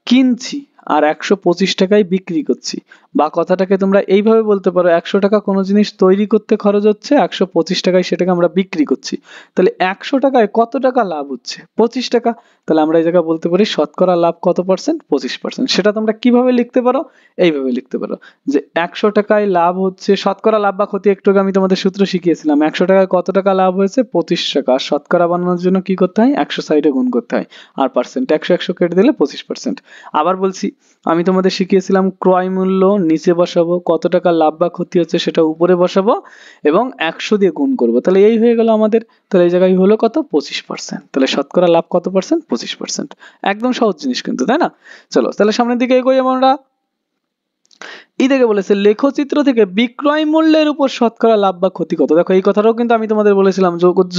কিনছি আর 125 টাকায় বিক্রি করছি, বা কথাটাকে তোমরা এইভাবে বলতে পারো 100 টাকা কোনো জিনিস তৈরি করতে খরচ হচ্ছে, 125 টাকায় সেটাকে আমরা বিক্রি করছি। তাহলে 100 টাকায় কত টাকা লাভ হচ্ছে, 25 টাকা। তাহলে আমরা এই জায়গায় বলতে পারি শতকরা লাভ কত পার্সেন্ট, 25%। সেটা তোমরা কিভাবে লিখতে পারো, এইভাবে লিখতে পারো যে 100 টাকায় লাভ হচ্ছে, শতকরা লাভ বা ক্ষতি একটু আগে আমি তোমাদের সূত্র শিখিয়েছিলাম, 100 টাকায় কত টাকা লাভ হয়েছে 25 টাকা। শতকরা বানানোর জন্য কি করতে হয়, 100 সাইডে গুণ করতে হয়, আর পার্সেন্ট 100 কেটে দিলে 25%। আবার বলছি, আমি তোমাদের শিখিয়েছিলাম ক্রয় মূল্য নিচে বসাবো, কত টাকা লাভ বা ক্ষতি হচ্ছে সেটা উপরে বসাবো এবং 100 দিয়ে গুণ করবো। তাহলে এই হয়ে গেল আমাদের। তাহলে এই জায়গায় হলো কত, 25%। তাহলে শতকরা লাভ কত পার্সেন্ট, 25%। একদম সহজ জিনিস কিন্তু, তাই না? চলো তাহলে সামনের দিকে এগোই আমরা। এই দেখে বলেছে লেখচিত্র থেকে বিক্রয় মূল্যের উপর শতকরা লাভ বা ক্ষতি কত। দেখো এই কথাটাও কিন্তু আমি তোমাদের বলেছিলাম,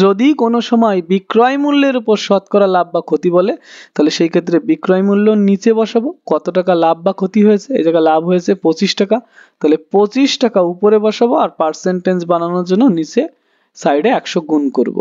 যদি কোনো সময় বিক্রয় মূল্যের উপর শতকরা লাভ বা ক্ষতি বলে, তাহলে সেই ক্ষেত্রে বিক্রয় মূল্য নিচে বসাবো, কত টাকা লাভ বা ক্ষতি হয়েছে, এই জায়গায় লাভ হয়েছে 25 টাকা, তাহলে 25 টাকা উপরে বসাবো, আর পার্সেন্টেজ বানানোর জন্য নিচে সাইডে 100 গুণ করব।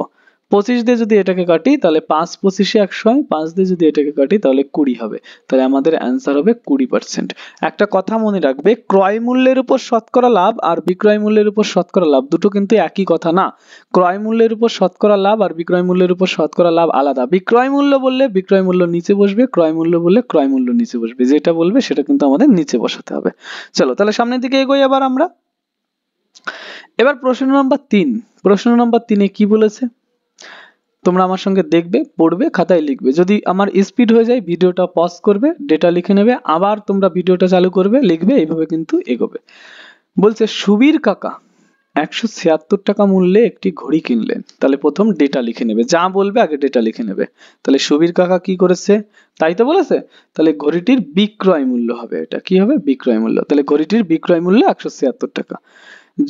25 দিয়ে যদি এটাকে কাটি তাহলে 5 25 100 হয়, 5 দিয়ে যদি এটাকে কাটি তাহলে 20 হবে, তাহলে আমাদের অ্যান্সার হবে 20%। একটা কথা মনে রাখবে, ক্রয় মূল্যের উপর শতকরা লাভ আর বিক্রয় মূল্যের উপর শতকরা লাভ দুটো কিন্তু একই কথা না। ক্রয় মূল্যের উপর শতকরা লাভ আর বিক্রয় মূল্যের উপর শতকরা লাভ আলাদা। বিক্রয় মূল্য বললে বিক্রয় মূল্য নিচে বসবে, ক্রয় মূল্য বললে ক্রয় মূল্য নিচে বসবে, যেটা বলবে সেটা কিন্তু আমাদের নিচে বসাতে হবে। চলো তাহলে সামনের দিকে এগোই আবার আমরা। এবার প্রশ্ন নাম্বার 3। প্রশ্ন নাম্বার 3-এ কি বলেছে তোমরা আমার সঙ্গে দেখবে, পড়বে, খাতায় লিখবে। যদি আমার স্পিড হয়ে যায় ভিডিওটা পজ করবে, ডেটা লিখে নেবে, আবার তোমরা ভিডিওটা চালু করবে, লিখবে, এইভাবে কিন্তু এগোবে। বলছে সুবীর কাকা 176 টাকা মূল্যে একটি ঘড়ি কিনলেন। তাহলে প্রথম ডেটা লিখে নেবে, যা বলবে আগে ডেটা লিখে নেবে। তাহলে সুবীর কাকা কি করেছে, তাই তো বলেছে, তাহলে ঘড়িটির বিক্রয় মূল্য হবে, এটা কি হবে, বিক্রয় মূল্য। তাহলে ঘড়িটির বিক্রয় মূল্য 176 টাকা।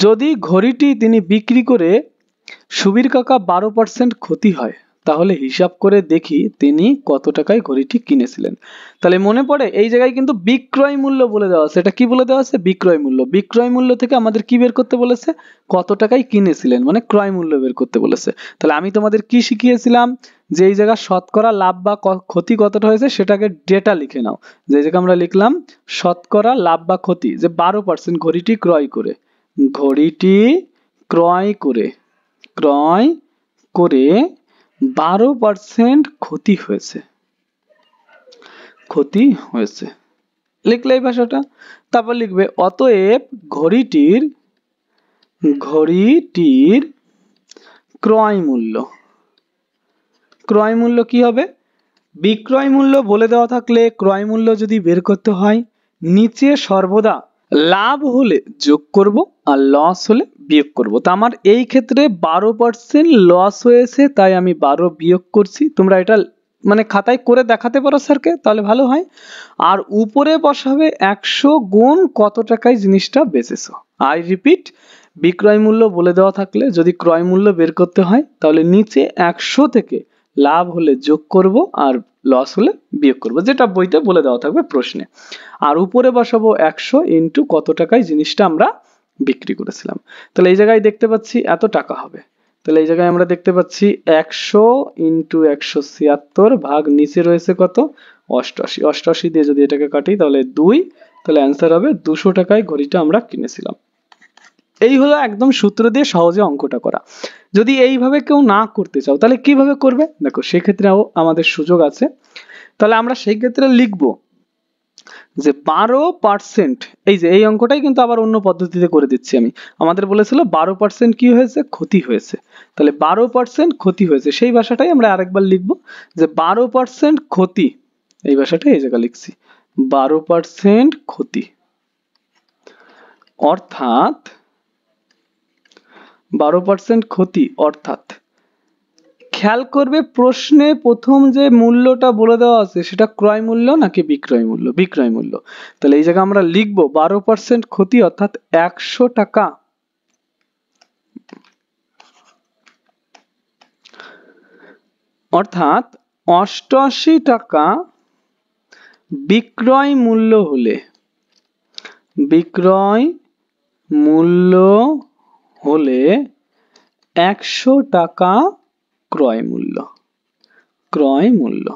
যদি ঘড়িটি তিনি বিক্রি করে সুবীর কাকা 12% ক্ষতি হয়, তাহলে হিসাব করে দেখি তিনি কত টাকায় ঘড়িটি কিনেছিলেন। তাহলে মনে পড়ে এই জায়গায় কিন্তু বিক্রয় মূল্য বলে দেওয়া আছে, এটা কি বলে দেওয়া আছে, বিক্রয় মূল্য। বিক্রয় মূল্য থেকে আমাদের কি বের করতে বলেছে, কত টাকায় কিনেছিলেন, মানে ক্রয় মূল্য বের করতে বলেছে। তাহলে আমি তোমাদের কি শিখিয়েছিলাম, যে এই জায়গা শতকরা লাভ বা ক্ষতি কতটা হয়েছে সেটাকে ডেটা লিখে নাও। যে জায়গায় আমরা লিখলাম শতকরা লাভ বা ক্ষতি, যে 12% ঘড়িটি ক্রয় করে, ঘড়িটি ক্রয় করে, ক্রয় করে 12% ক্ষতি হয়েছে, ক্ষতি হয়েছে, লিখলে এই ভাষাটা। তারপর লিখবে অতএব ঘড়িটির ক্রয় মূল্য, ক্রয় মূল্য কি হবে, বিক্রয় মূল্য বলে দেওয়া থাকলে ক্রয় মূল্য যদি বের করতে হয়, নিচে সর্বদা লাভ হলে যোগ করব আর লস হলে বিয়োগ করব। তো আমার এই ক্ষেত্রে 12% লস হয়েছে, তাই আমি 12 বিয়োগ করছি। তোমরা এটা মানে খাতায় করে দেখাতে পারো স্যারকে, তাহলে ভালো হয়। আর উপরে বসাবে 100 গুণ কত টাকায় জিনিসটা বেচেছো। আই রিপিট, বিক্রয় মূল্য বলে দেওয়া থাকলে যদি ক্রয় মূল্য বের করতে হয়, তাহলে নিচে 100 থেকে লাভ হলে যোগ করব আর লস হলে বিয়োগ করব, যেটা বইতে বলে দেওয়া থাকবে প্রশ্নে। আর উপরে বসাবো 100 ইন্টু কত টাকায় জিনিসটা আমরা বিক্রি করেছিলাম। তাহলে এই জায়গায় দেখতে পাচ্ছি এত টাকা হবে। তাহলে এই জায়গায় আমরা দেখতে পাচ্ছি 100 ইন্টু 176 ভাগ নিচে রয়েছে কত, 88। 88 দিয়ে যদি এটাকে কাটি তাহলে 2, তাহলে অ্যান্সার হবে 200 টাকায় ঘড়িটা আমরা কিনেছিলাম। এই হলো একদম সূত্র দিয়ে সহজে অঙ্কটা করা। যদি এইভাবে কেউ না করতে চাও তাহলে কিভাবে করবে, দেখো সেক্ষেত্রেও আমাদের সুযোগ আছে। তাহলে আমরা সেই ক্ষেত্রে লিখবো যে 12%, এই যে এই অঙ্কটাই কিন্তু আবার অন্য পদ্ধতিতে করে দিচ্ছি আমি। আমাদের বলেছিল 12% কি হয়েছে, ক্ষতি হয়েছে। তাহলে 12% ক্ষতি হয়েছে, সেই ভাষাটাই আমরা আরেকবার লিখবো, যে 12% ক্ষতি, এই ভাষাটাই এই জায়গায় লিখছি, 12% ক্ষতি, অর্থাৎ 12% ক্ষতি অর্থাৎ, খেয়াল করবে প্রশ্নে প্রথম যে মূল্যটা বলে দেওয়া আছে সেটা ক্রয় মূল্য নাকি বিক্রয় মূল্য, বিক্রয় মূল্য। তাহলে এই জায়গায় আমরা লিখবো 12% ক্ষতি অর্থাৎ 100 টাকা, অর্থাৎ 88 টাকা বিক্রয় মূল্য হলে, বিক্রয় মূল্য হলে 100 টাকা ক্রয় মূল্য, ক্রয় মূল্য।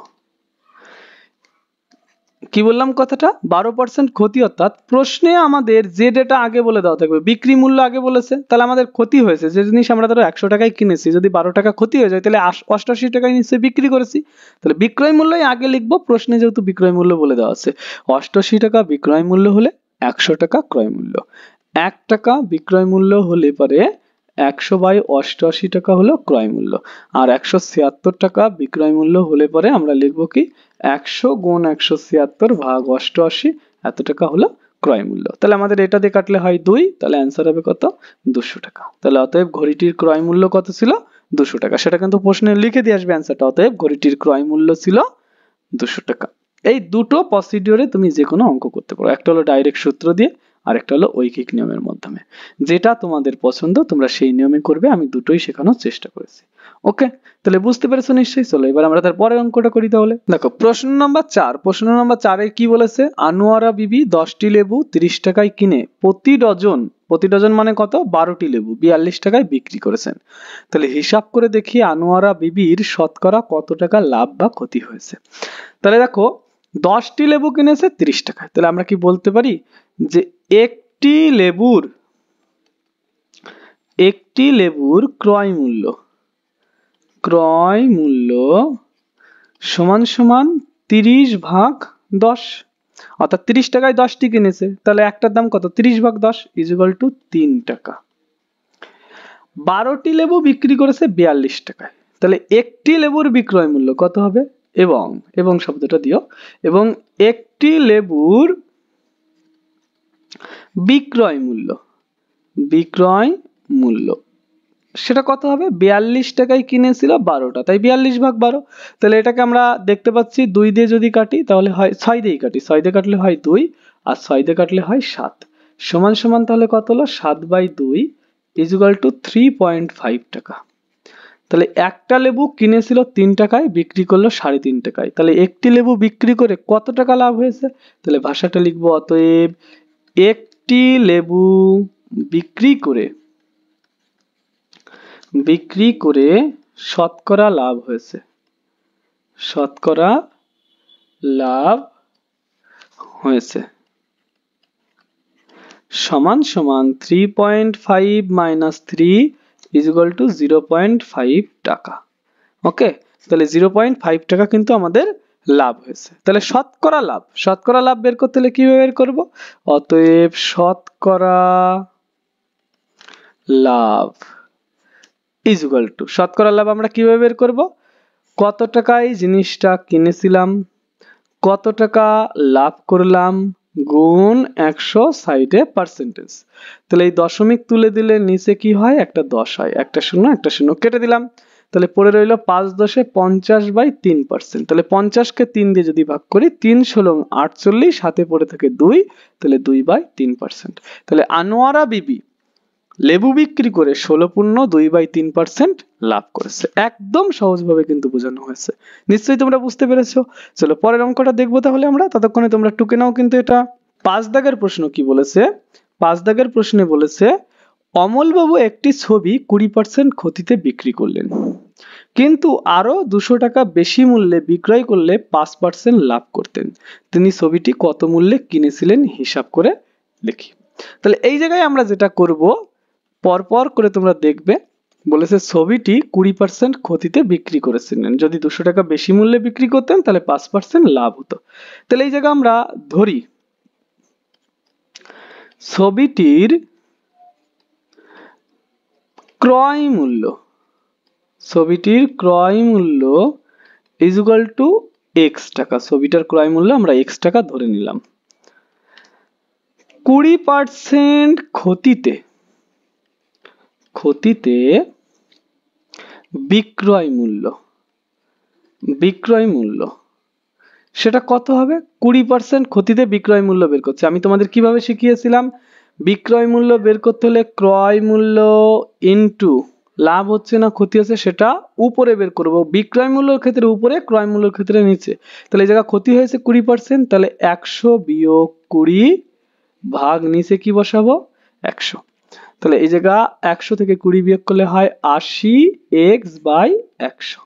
কি বললাম কথাটা, 12% ক্ষতি অর্থাৎ প্রশ্নে আমাদের যে ডেটা আগে বলে দেওয়া থাকবে, বিক্রি মূল্য আগে বলেছে, তাহলে আমাদের ক্ষতি হয়েছে যে জিনিস আমরা ধরো 100 টাকায় কিনেছি, যদি 12 টাকা ক্ষতি হয়ে যায় তাহলে 88 টাকায় নিশ্চয়ই বিক্রি করেছি। তাহলে বিক্রয় মূল্যই আগে লিখবো, প্রশ্নে যেহেতু বিক্রয় মূল্য বলে দেওয়া আছে। 88 টাকা বিক্রয় মূল্য হলে 100 টাকা ক্রয় মূল্য, 1 টাকা বিক্রয় মূল্য হলে পরে 100/88 টাকা হলো ক্রয় মূল্য, আর 176 টাকা বিক্রয় মূল্য হলে পরে আমরা লিখবো কি 100 গুণ 176 ভাগ 88, এত টাকা হলো ক্রয় মূল্য। তাহলে আমাদের এটা দিয়ে কাটলে হয় 2, তাহলে অ্যান্সার হবে কত, 200 টাকা। তাহলে অতএব ঘড়িটির ক্রয় মূল্য কত ছিল, 200 টাকা। সেটা কিন্তু প্রশ্নে লিখে দিয়ে আসবে অ্যান্সারটা, অতএব ঘড়িটির ক্রয় মূল্য ছিল 200 টাকা। এই দুটো প্রসিডিওরে তুমি যে কোনো অঙ্ক করতে পারো, একটা হলো ডাইরেক্ট সূত্র দিয়ে, আর একটা হলো ঐকিক নিয়মের মাধ্যমে। যেটা তোমাদের পছন্দ তোমরা সেই নিয়মে করবে, আমি দুটোই শেখানোর চেষ্টা করেছি। ওকে, তাহলে বুঝতে পেরেছো নিশ্চয়ই। চলো এবার আমরা তার পরের অঙ্কটা করি তাহলে। দেখো প্রশ্ন নাম্বার 4, প্রশ্ন নাম্বার 4 কি বলেছে, আনোয়ারা বিবি 10টি লেবু 30 টাকায় কিনে প্রতি ডজন মানে কত, 12টি লেবু 42 টাকায় বিক্রি করেছেন। তাহলে হিসাব করে দেখি আনোয়ারা বিবির শতকরা কত টাকা লাভ বা ক্ষতি হয়েছে। তাহলে দেখো 10টি লেবু কিনেছে 30 টাকায়, তাহলে আমরা কি বলতে পারি যে একটি লেবুর ক্রয় মূল্য সমান সমান 30 ভাগ 10, অর্থাৎ 30 টাকায় 10টি কিনেছে, তাহলে একটার দাম কত, 30 ভাগ 10 ইকুয়াল টু 3 টাকা। 12টি লেবু বিক্রি করেছে 42 টাকায়, তাহলে একটি লেবুর বিক্রয় মূল্য কত হবে, এবং শব্দটা দিও, এবং একটি লেবুর বিক্রয় মূল্য সেটা কত হবে, 42 টাকায় কিনেছিল 12টা, তাই 42 ভাগ 12। তাহলে এটাকে আমরা দেখতে পাচ্ছি 2 দিয়ে যদি কাটি তাহলে হয় 6 দিয়ে কাটি, 6 দিয়ে কাটলে হয় 2 আর 6 দিয়ে কাটলে হয় 7, সমান সমান তাহলে কত হলো 7/2 ইকুয়াল টু 3.5 টাকা। তাহলে একটা লেবু কিনেছিল 3 টাকায়, বিক্রি করলো 3.5 টাকায়, তাহলে একটি লেবু বিক্রি করে কত টাকা লাভ হয়েছে, তাহলে ভাষাটা লিখবো, অতএব একটি লেবু বিক্রি করে শতকরা লাভ হয়েছে, সমান সমান 3.5 মাইনাস 3 ইকুয়াল টু 0.5 টাকা। ওকে, তাহলে 0.5 টাকা কিন্তু আমাদের লাভ হয়েছে। তাহলে শতকরা লাভ বের করতে হলে কিভাবে বের করব, অতএব শতকরা লাভ শতকরা লাভ আমরা কিভাবে বের করব, কত টাকায় জিনিসটা কিনেছিলাম, কত টাকা লাভ করলাম, গুণ 100 সাইডে পার্সেন্টেজ। তাহলে এই দশমিক তুলে দিলে নিচে কি হয়, একটা 10 হয়, একটা শূন্য কেটে দিলাম, তাহলে পড়ে রইল 5 10 50/3%। তাহলে 50 কে 3 দিয়ে যদি ভাগ করি, 3 ষোলো 48, হাতে পড়ে থাকে 2, তাহলে 2/3%। তাহলে আনোয়ারা বিবি লেবু বিক্রি করে 2/3% লাভ করেছে। একদম সহজভাবে কিন্তু বোঝানো হয়েছে, নিশ্চয়ই তোমরা বুঝতে পেরেছো। চলো পরের অঙ্কটা দেখবো তাহলে আমরা, ততক্ষণে তোমরা টুকে নাও কিন্তু এটা। 5 দাগের প্রশ্ন কি বলেছে, 5 দাগের প্রশ্নে বলেছে অমলবাবু একটি ছবি 20% ক্ষতিতে বিক্রি করলেন, কিন্তু আরো 200 টাকা বেশি মূল্যে বিক্রয় করলে 5% লাভ করতেন। তিনি ছবিটি কত মূল্যে কিনেছিলেন হিসাব করে লিখি। তাহলে এই জায়গায় আমরা যেটা করব, পরপর করে তোমরা দেখবে, বলেছে ছবিটি 20% ক্ষতিতে বিক্রি করেছিলেন, যদি 200 টাকা বেশি মূল্যে বিক্রি করতেন তাহলে 5% লাভ হতো। তাহলে এই জায়গায় আমরা ধরি ছবিটির ক্রয় মূল্য ইজ ইকুয়াল টু x টাকা, ছবিটার ক্রয় মূল্য আমরা x টাকা ধরে নিলাম। 20% ক্ষতিতে বিক্রয় মূল্য সেটা কত হবে, 20% ক্ষতিতে বিক্রয় মূল্য বের করছে। আমি তোমাদের কিভাবে শিখিয়েছিলাম, বিক্রয় মূল্য বের করতে হলে ক্রয় মূল্য ইনটু লাভ হচ্ছে না ক্ষতি হচ্ছে সেটা উপরে বের করব, বিক্রয় মূল্যের ক্ষেত্রে উপরে, ক্রয় মূল্যের ক্ষেত্রে নিচে। তাহলে এই জায়গা ক্ষতি হয়েছে 20%, তাহলে 100 বিয়োগ 20 ভাগ নিচে কি বসাবো 100। তাহলে এই জায়গা 100 থেকে 20 বিয়োগ করলে হয় 80x/100,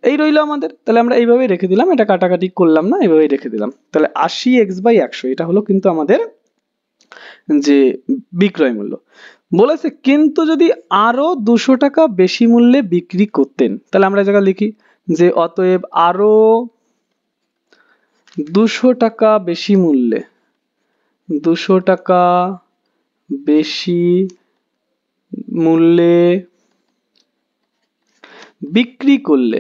এই রইলো আমাদের। তাহলে আমরা এইভাবেই রেখে দিলাম, এটা কাটাকাটি করলাম না, এইভাবেই রেখে দিলাম। তাহলে 80x/100 এটা হলো কিন্তু আমাদের যে বিক্রয় মূল্য। বলেছে কিন্তু যদি আরো 200 টাকা বেশি মূল্যে বিক্রি করতেন, তাহলে আমরা এই জায়গা লিখি যে অতএব আরো 200 টাকা বেশি মূল্যে বিক্রি করলে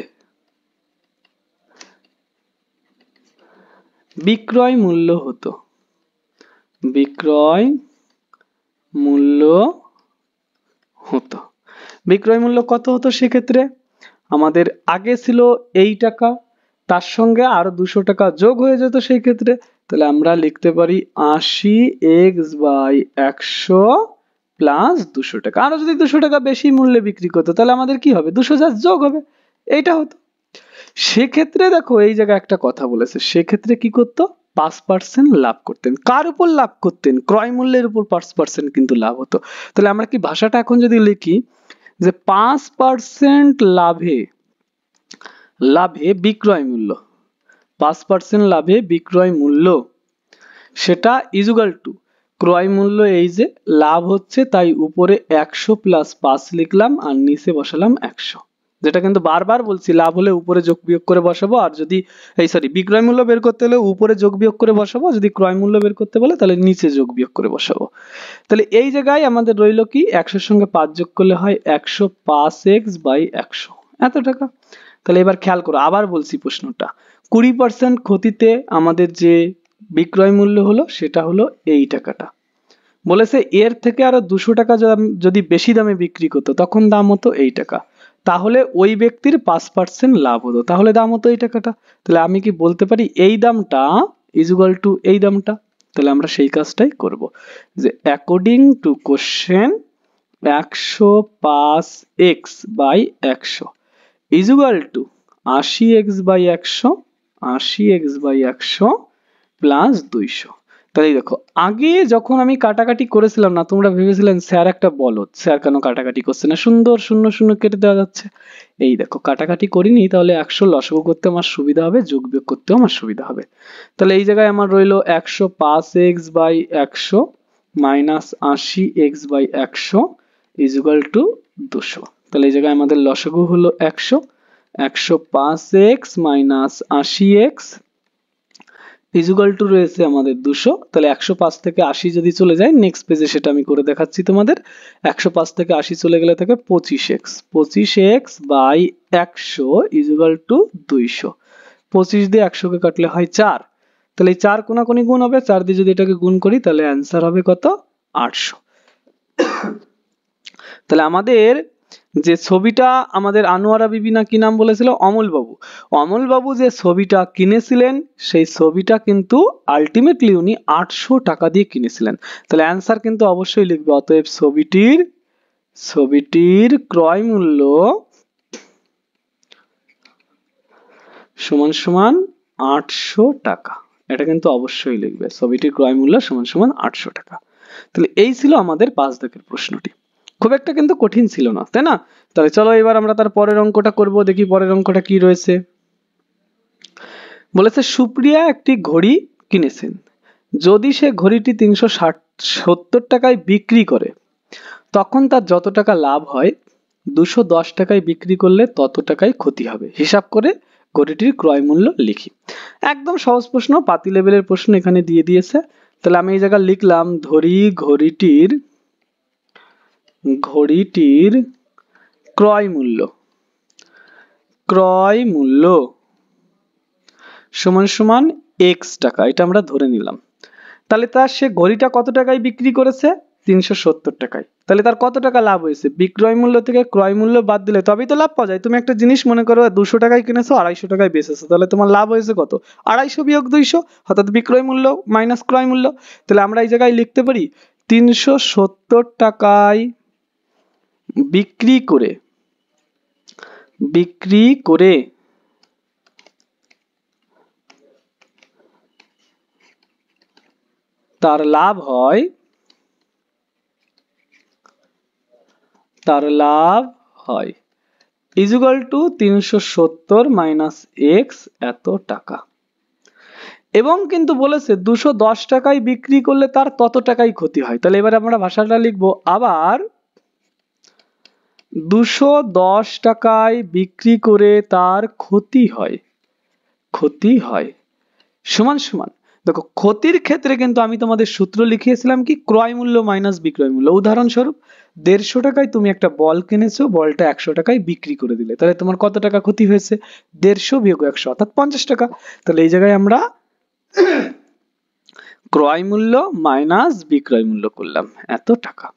বিক্রয় মূল্য কত হতো, সেক্ষেত্রে আমাদের আগে ছিল এই টাকা, তার সঙ্গে আরো 200 টাকা যোগ হয়ে যেত, সেই ক্ষেত্রে তাহলে আমরা লিখতে পারি 80x/100 প্লাস 200 টাকা। আরো যদি 200 টাকা বেশি মূল্যে বিক্রি করতো তাহলে আমাদের কি হবে, 200 যা যোগ হবে, এইটা হতো। সেক্ষেত্রে দেখো এই জায়গায় একটা কথা বলেছে, সেক্ষেত্রে কি করতো, 5% লাভ করতেন। কার উপর লাভ করতেন, ক্রয় মূল্যের উপর 5% কিন্তু লাভ হতো। তাহলে আমরা কি ভাষাটা এখন যদি লিখি যে 5% লাভে বিক্রয় মূল্য, 5% লাভে বিক্রয় মূল্য, সেটা ইজুগাল টু ক্রয় মূল্য, এই যে লাভ হচ্ছে তাই উপরে 100 প্লাস 5 লিখলাম আর নিচে বসালাম 100। যেটা কিন্তু বারবার বলছি, লাভ হলে উপরে যোগ বিয়োগ করে বসাবো, আর যদি বিক্রয় মূল্য বের করতে হলে উপরে যোগ বিয়োগ করে বসাবো, যদি ক্রয় মূল্য বের করতে বলে তাহলে নিচে যোগ বিয়োগ করে বসাবো। তাহলে এই জায়গায় আমাদের রইলো কি, 100 সঙ্গে 5 যোগ করলে হয় 105x/100, এত টাকা। তাহলে এবার খেয়াল করো, আবার বলছি প্রশ্নটা, 20% ক্ষতিতে আমাদের যে বিক্রয় মূল্য হলো সেটা হলো এই টাকাটা। বলেছে এর থেকে আরো 200 টাকা যদি বেশি দামে বিক্রি করতো তখন দাম হতো এই টাকা, তাহলে ওই ব্যক্তির 5% লাভ হতো, তাহলে দাম হতো এই টাকাটা। তাহলে আমি কি বলতে পারি এই দামটা ইজুগাল টু এই দামটা। তাহলে আমরা সেই কাজটাই করব, যে according to question 105x/100 equal to 80x/100, 80x/100 plus 200। তাহলে দেখো আগে যখন আমি কাটাকাটি করেছিলাম না, তোমরা ভেবেছিলেন স্যার একটা বলদ, স্যার কেন কাটাকাটি করছে না, সুন্দর শূন্য শূন্য কেটে দেওয়া যাচ্ছে। এই দেখো কাটাকাটি করিনি, তাহলে 100 লসাগু করতে আমার সুবিধা হবে, যোগ বিয়োগ করতেও আমার সুবিধা হবে। তাহলে এই জায়গায় আমার রইলো 105x/100 মাইনাস 80x/100 ইজুগাল টু 200। তাহলে এই জায়গায় আমাদের লসাগু হলো 100, 105x মাইনাস 80x ইজুগাল টু রয়েছে আমাদের 200। তাহলে 105 থেকে 80 যদি চলে যায়, নেক্সট পেজে সেটা আমি করে দেখাচ্ছি তোমাদের। 105 থেকে 80 চলে গেলে থাকে 25x, 25x/100 ইজুগাল টু 200। 25 দিয়ে 100 কে কাটলে হয় 4, তাহলে এই 4 কোনাকুনি গুণ হবে, 4 দিয়ে যদি এটাকে গুণ করি তাহলে অ্যান্সার হবে কত, 800। তাহলে আমাদের যে ছবিটা আমাদের আনোয়ারা বিবি না কি নাম বলেছিল, অমল বাবু যে ছবিটা কিনেছিলেন সেই ছবিটা কিন্তু আলটিমেটলি উনি 800 টাকা দিয়ে কিনেছিলেন। তাহলে অ্যান্সার কিন্তু অবশ্যই লিখবে, অতএব ছবিটির ক্রয় মূল্য সমান সমান 800 টাকা। এটা কিন্তু অবশ্যই লিখবে, ছবিটির ক্রয় মূল্য সমান সমান 800 টাকা। তাহলে এই ছিল আমাদের 5 দাগের প্রশ্নটি, খুব একটা কিন্তু কঠিন ছিল না, তাই না? তাহলে চলো এবার আমরা তার পরের অঙ্কটা করব, দেখি পরের অঙ্কটা কি রয়েছে। বলেছে সুপ্রিয়া একটি ঘড়ি কিনেছেন, যদি সে ঘড়িটি 370 টাকায় বিক্রি করে তখন তার যত টাকা লাভ হয়, 210 টাকায় বিক্রি করলে তত টাকায় ক্ষতি হবে, হিসাব করে ঘড়িটির ক্রয় মূল্য লিখি। একদম সহজ প্রশ্ন, পাতি লেভেলের প্রশ্ন এখানে দিয়ে দিয়েছে। তাহলে আমি এই জায়গায় লিখলাম, ধরি ঘড়িটির ক্রয় মূল্য সমান সমান x টাকা, এটা আমরা ধরে নিলাম। তাহলে তার সে ঘড়িটা কত টাকায় বিক্রি করেছে, 370 টাকায়। তাহলে তার কত টাকা লাভ হয়েছে, বিক্রয় মূল্য থেকে ক্রয় মূল্য বাদ দিলে তবেই তো লাভ পাওয়া যায়। তুমি একটা জিনিস মনে করো 200 টাকায় কিনেছো, 250 টাকায় বেচেছো, তাহলে তোমার লাভ হয়েছে কত, 250 বিয়োগ 200, অর্থাৎ বিক্রয় মূল্য মাইনাস ক্রয় মূল্য। তাহলে আমরা এই জায়গায় লিখতে পারি 370 টাকায় বিক্রি করে তার লাভ হয় ইজুগাল টু 370 মাইনাস x এত টাকা। এবং কিন্তু বলেছে 210 টাকায় বিক্রি করলে তার তত টাকাই ক্ষতি হয়। তাহলে এবার আমরা ভাষাটা লিখবো, আবার 210 টাকায় বিক্রি করে তার ক্ষতি হয় সমান সমান, দেখো ক্ষতির ক্ষেত্রে কিন্তু আমি তোমাদের সূত্র লিখিয়েছিলাম কি, ক্রয় মূল্য মাইনাস বিক্রয় মূল্য। উদাহরণস্বরূপ 150 টাকায় তুমি একটা বল কিনেছো, বলটা 100 টাকায় বিক্রি করে দিলে, তাহলে তোমার কত টাকা ক্ষতি হয়েছে, 150 বিয়োগ 100 অর্থাৎ 50 টাকা। তাহলে এই জায়গায় আমরা ক্রয় মূল্য মাইনাস বিক্রয় মূল্য করলাম এত টাকা।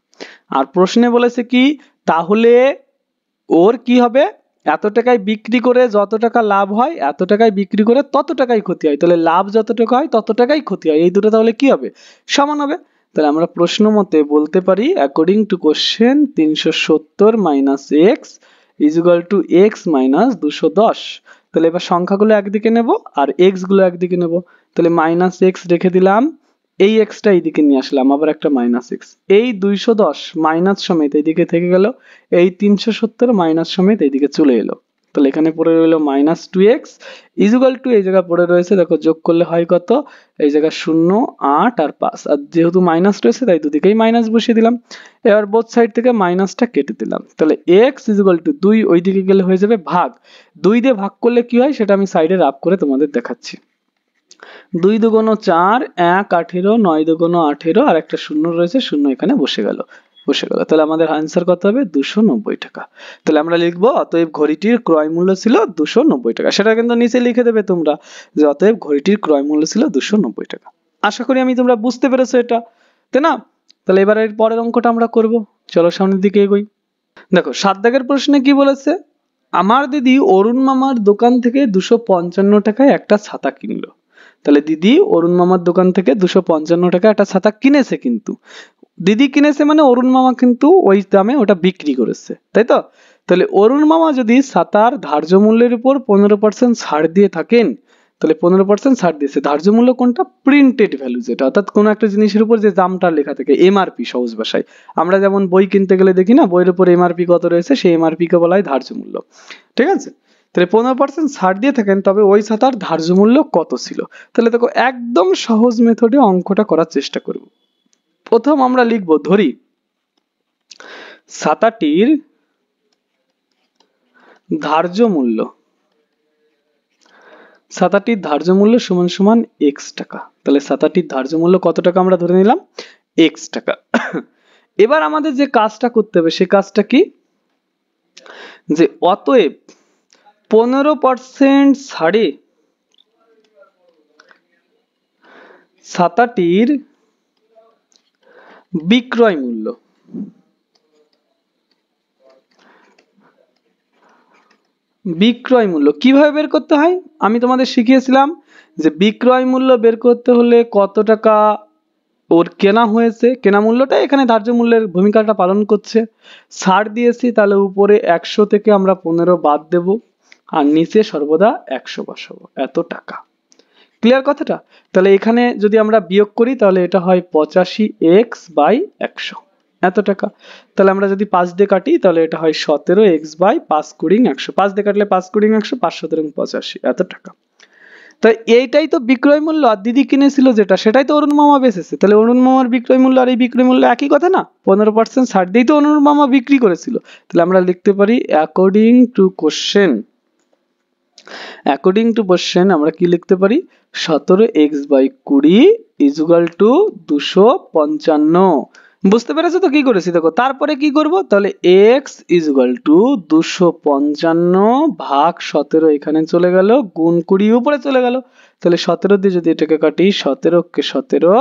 আর প্রশ্নে বলেছে কি, তাহলে ওর কি হবে, এত টাকায় বিক্রি করে যত টাকা লাভ হয়, এত টাকায় বিক্রি করে তত টাকাই ক্ষতি হয়। তাহলে লাভ যত টাকা হয় তত টাকাই ক্ষতি হয়। এই দুটো তাহলে কি হবে? সমান হবে। তাহলে আমরা প্রশ্ন মতে বলতে পারি according to question 370 minus x is equal two x minus 210। তাহলে এবার সংখ্যাগুলো একদিকে নেব আর এক্স গুলো একদিকে নেব। তাহলে মাইনাস এক্স রেখে দিলাম, এই এক্সটা এইদিকে নিয়ে আসলাম, আবার একটা মাইনাস এক্স, এই 210 মাইনাস সমেত এইদিকে থেকে গেল, এই 370 মাইনাস সমেত এইদিকে চলে এলো। তাহলে এখানে পড়ে রইলো মাইনাস 2x ইকুয়াল টু, এই জায়গায় পড়ে রয়েছে দেখো যোগ করলে হয় কত, এই জায়গায় 0 8 আর 5, আর যেহেতু মাইনাস রয়েছে তাই দুদিকেই মাইনাস বসিয়ে দিলাম। এবার বোথ সাইড থেকে মাইনাসটা কেটে দিলাম। তাহলে x ইকুয়াল টু 2 ওইদিকে গেলে হয়ে যাবে ভাগ, 2 দিয়ে ভাগ করলে কি হয় সেটা আমি সাইডে রাফ করে তোমাদের দেখাচ্ছি। 2 দুগুণ 4, 1 18, 9 দুগুণ 18 আর একটা শূন্য রয়েছে, শূন্য এখানে বসে গেল। তাহলে আমাদের আনসার কত হবে? 290 টাকা। তাহলে আমরা লিখবো অতএব ঘড়িটির ক্রয় মূল্য ছিল 290 টাকা। সেটা কিন্তু নিচে লিখে দেবে তোমরা যে অতএব ঘড়িটির ক্রয় মূল্য ছিল 290 টাকা। আশা করি আমি তোমরা বুঝতে পেরেছো এটা, তাই না? তাহলে এবার এর পরের অঙ্কটা আমরা করব। চলো সামনের দিকে এগোই। দেখো 7 দাগের প্রশ্নে কি বলেছে, আমার দিদি অরুণ মামার দোকান থেকে 255 টাকায় একটা ছাতা কিনলো। তাহলে দিদি অরুণ মামার দোকান থেকে 255 টাকা একটা ছাতা কিনেছে, কিন্তু দিদি কিনেছে মানে অরুণ মামা কিন্তু ওই দামে ওটা বিক্রি করেছে, তাই তো? তাহলে অরুণ মামা যদি ছাতার ধার্য মূল্যের উপর 15% ছাড় দিয়ে থাকেন, তাহলে 15% ছাড় দিয়েছে। ধার্য মূল্য কোনটা? প্রিন্টেড ভ্যালু, যেটা অর্থাৎ কোনো একটা জিনিসের উপর যে দামটা লেখা থাকে, এমআরপি সহজ ভাষায়। আমরা যেমন বই কিনতে গেলে দেখি না বইয়ের উপর এমআরপি কত রয়েছে, সেই এমআরপি কে বলা হয় ধার্য মূল্য, ঠিক আছে? তাহলে 15% ছাড় দিয়ে থাকেন, তবে ওই ছাতার ধার্য মূল্য কত ছিল? তাহলে দেখো একদম সহজ মেথডে অঙ্কটা করার চেষ্টা করব। প্রথম আমরা লিখব, ধরি ছাতাটির ধার্য মূল্য, ছাতাটির ধার্য মূল্য সমান সমান এক্স টাকা। তাহলে ছাতাটির ধার্য মূল্য কত টাকা আমরা ধরে নিলাম? এক্স টাকা। এবার আমাদের যে কাজটা করতে হবে সে কাজটা কি, যে অতএব 15% ছাড়ে ছাতাটির বিক্রয় মূল্য, বিক্রয় মূল্য কিভাবে বের করতে হয় আমি তোমাদের শিখিয়েছিলাম, যে বিক্রয় মূল্য বের করতে হলে কত টাকা ওর কেনা হয়েছে, কেনা মূল্যটা এখানে ধার্য মূল্যের ভূমিকাটা পালন করছে। ছাড় দিয়েছি তাহলে উপরে 100 থেকে আমরা 15 বাদ দেব, আর নিচে সর্বদা 100 বসাবো, এত টাকা। ক্লিয়ার কথাটা? তাহলে এখানে যদি আমরা বিয়োগ করি তাহলে এটা হয় 85x/100, এত টাকা। তাহলে আমরা যদি 5 দিয়ে কাটি তাহলে এটা হয় 17x/5×100, 5 দিয়ে কাটলে 5×100, 5 17 85, এত টাকা। তাই এইটাই তো বিক্রয় মূল্য, আর দিদি কিনেছিল যেটা সেটাই তো অরুণ মামা বেচেছে। তাহলে অরুণ মামার বিক্রয় মূল্য আর এই বিক্রয় মূল্য একই কথা না? 15% ছাড় দিয়েই তো অরুণ মামা বিক্রি করেছিল। তাহলে আমরা লিখতে পারি according to question, according to question আমরা কি লিখতে পারি, 17x/20 ইজ ইকুয়াল টু 255। বুঝতে পেরেছো তো কি করেছি? দেখো তারপরে কি করব, তাহলে x ইজ ইকুয়াল টু 255 ভাগ 17, এখানে চলে গেল, গুণ 20 উপরে চলে গেল। তাহলে 17 দিয়ে যদি এটাকে কাটি, 17 কে 17,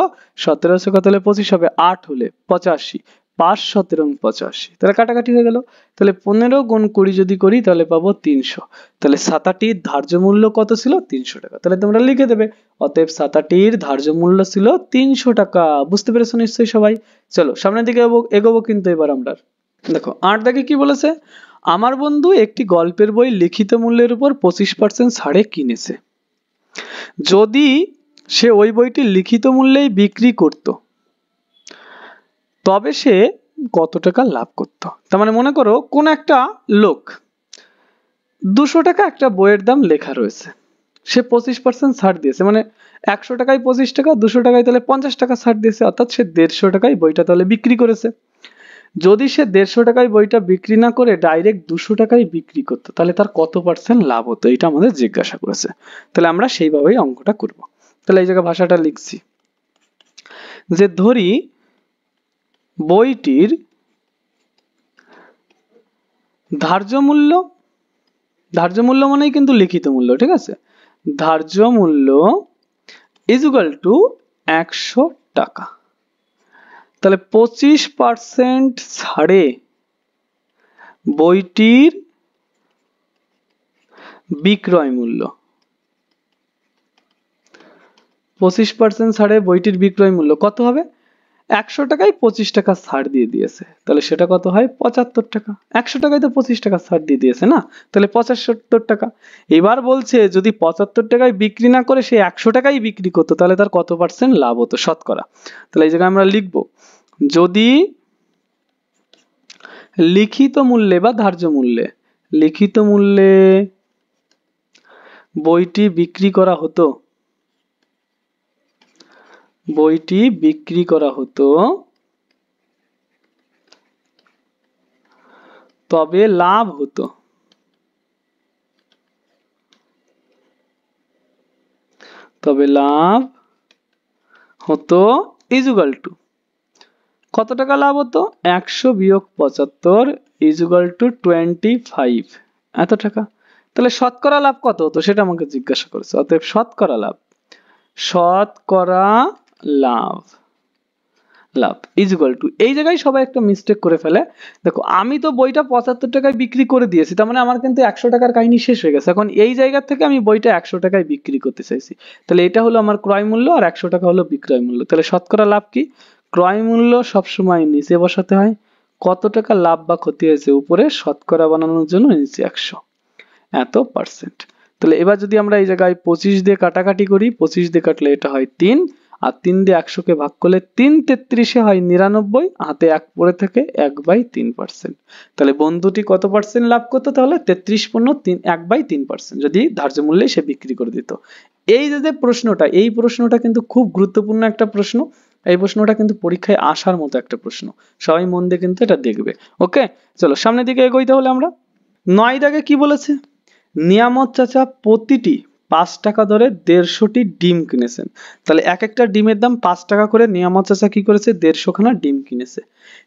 17 ছে কত হলে 25 হবে, 8 হলে 85, 5 17 85, তাহলে কাটাকাটি হয়ে গেল। তাহলে 15 গুণ 20 যদি করি তাহলে পাবো 300। তাহলে ছাতাটির ধার্য মূল্য কত ছিল? 300 টাকা। তাহলে তোমরা লিখে দেবে অতএব ছাতাটির ধার্য মূল্য ছিল 300 টাকা। বুঝতে পেরেছো নিশ্চয়ই সবাই? চলো সামনের দিকে এগোবো কিন্তু এবার আমরা। দেখো 8 দাগে কি বলেছে, আমার বন্ধু একটি গল্পের বই লিখিত মূল্যের উপর 25% ছাড়ে কিনেছে। যদি সে ওই বইটি লিখিত মূল্যেই বিক্রি করত তবে সে কত টাকা লাভ করত? তার মানে মনে করো কোন একটা লোক 200 টাকা একটা বইয়ের দাম লেখা রয়েছে, সে 25% ছাড় দিয়েছে, মানে 100 টাকায় 25 টাকা, 200 টাকায় তাহলে 50 টাকা ছাড় দিয়েছে, অর্থাৎ সে 150 টাকায় বইটা তাহলে বিক্রি করেছে। যদি সে 150 টাকায় বইটা বিক্রি না করে ডাইরেক্ট 200 টাকায় বিক্রি করতো তাহলে তার কত % লাভ হতো, এটা আমাদের জিজ্ঞাসা করেছে। তাহলে আমরা সেইভাবেই অঙ্কটা করব। তাহলে এই জায়গায় ভাষাটা লিখছি, যে ধরি বইটির ধার্য মূল্য, ধার্য মূল্য মানেই কিন্তু লিখিত মূল্য, ঠিক আছে? ধার্য মূল্য ইজ ইকুয়াল টু 100 টাকা। তাহলে 25% ছাড়ে বইটির বিক্রয় মূল্য, 25% ছাড়ে বইটির বিক্রয় মূল্য কত হবে? 100 টাকায় 25 টাকা ছাড় দিয়ে দিয়েছে, তাহলে সেটা কত হয়? 75 টাকা। 100 টাকায় তো 25 টাকা ছাড় দিয়ে দিয়েছে না, তাহলে 75 টাকা। এবার বলছে যদি 75 টাকায় বিক্রি না করে সে 100 টাকায় বিক্রি করতো, তাহলে তার কত পার্সেন্ট লাভ হতো শতকরা? তাহলে এই জায়গায় আমরা লিখব, যদি লিখিত মূল্যে বা ধার্য মূল্যে, লিখিত মূল্যে বইটি বিক্রি করা হতো, বইটি বিক্রি করা হতো, তবে লাভ হতো, তবে লাভ হতো ইজুগাল টু কত টাকা লাভ হতো? 100 বিয়োগ 75 ইজুগাল টু 25, এত টাকা। তাহলে শতকরা লাভ কত হতো সেটা আমাকে জিজ্ঞাসা করেছে। অতএব শতকরা লাভ, শতকরা লাভ, লাভ ইজুগাল টু, এই জায়গায় সবাই একটা মিস্টেক করে ফেলে। দেখো আমি তো বইটা 75 টাকায় বিক্রি করে দিয়েছি, তার মানে আমার কিন্তু 100 টাকার কাহিনী শেষ হয়ে গেছে। এখন এই জায়গা থেকে আমি বইটা 100 টাকায় বিক্রি করতে চাইছি, তাহলে এটা হলো আমার ক্রয় মূল্য আর 100 টাকা হলো বিক্রয় মূল্য। তাহলে শতকরা লাভ কি? ক্রয় মূল্য সবসময় নিচে বসাতে হয়, কত টাকা লাভ বা ক্ষতি হয়েছে উপরে, শতকরা বানানোর জন্য নিচে 100, এত পার্সেন্ট। তাহলে এবার যদি আমরা এই জায়গায় 25 দিয়ে কাটাকাটি করি, 25 দিয়ে কাটলে এটা হয় 3, আর 3 দিয়ে 100 কে ভাগ করলে 3 33 হয় 99, হাতে 1 পড়ে থাকে 1/3%। তাহলে বন্ধুটি কত পার্সেন্ট লাভ করতো? তাহলে 33 পণ্য 1/3%, যদি ধার্য মূল্যে সে বিক্রি করে দিত। এই যে প্রশ্নটা, এই প্রশ্নটা কিন্তু খুব গুরুত্বপূর্ণ একটা প্রশ্ন। এই প্রশ্নটা কিন্তু পরীক্ষায় আসার মতো একটা প্রশ্ন, সবাই মন দিয়ে কিন্তু এটা দেখবে। ওকে, চলো সামনের দিকে এগোই। তাহলে আমরা 9 দাগে কি বলেছে? নিয়ামত চাচা প্রতিটি 5 টাকা দরে 150টি ডিম কিনেছেন। তাহলে এক একটা ডিমের দাম 5 টাকা করে, নিয়ামত চাচা কি করেছে? 150 খানা ডিম কিনেছে।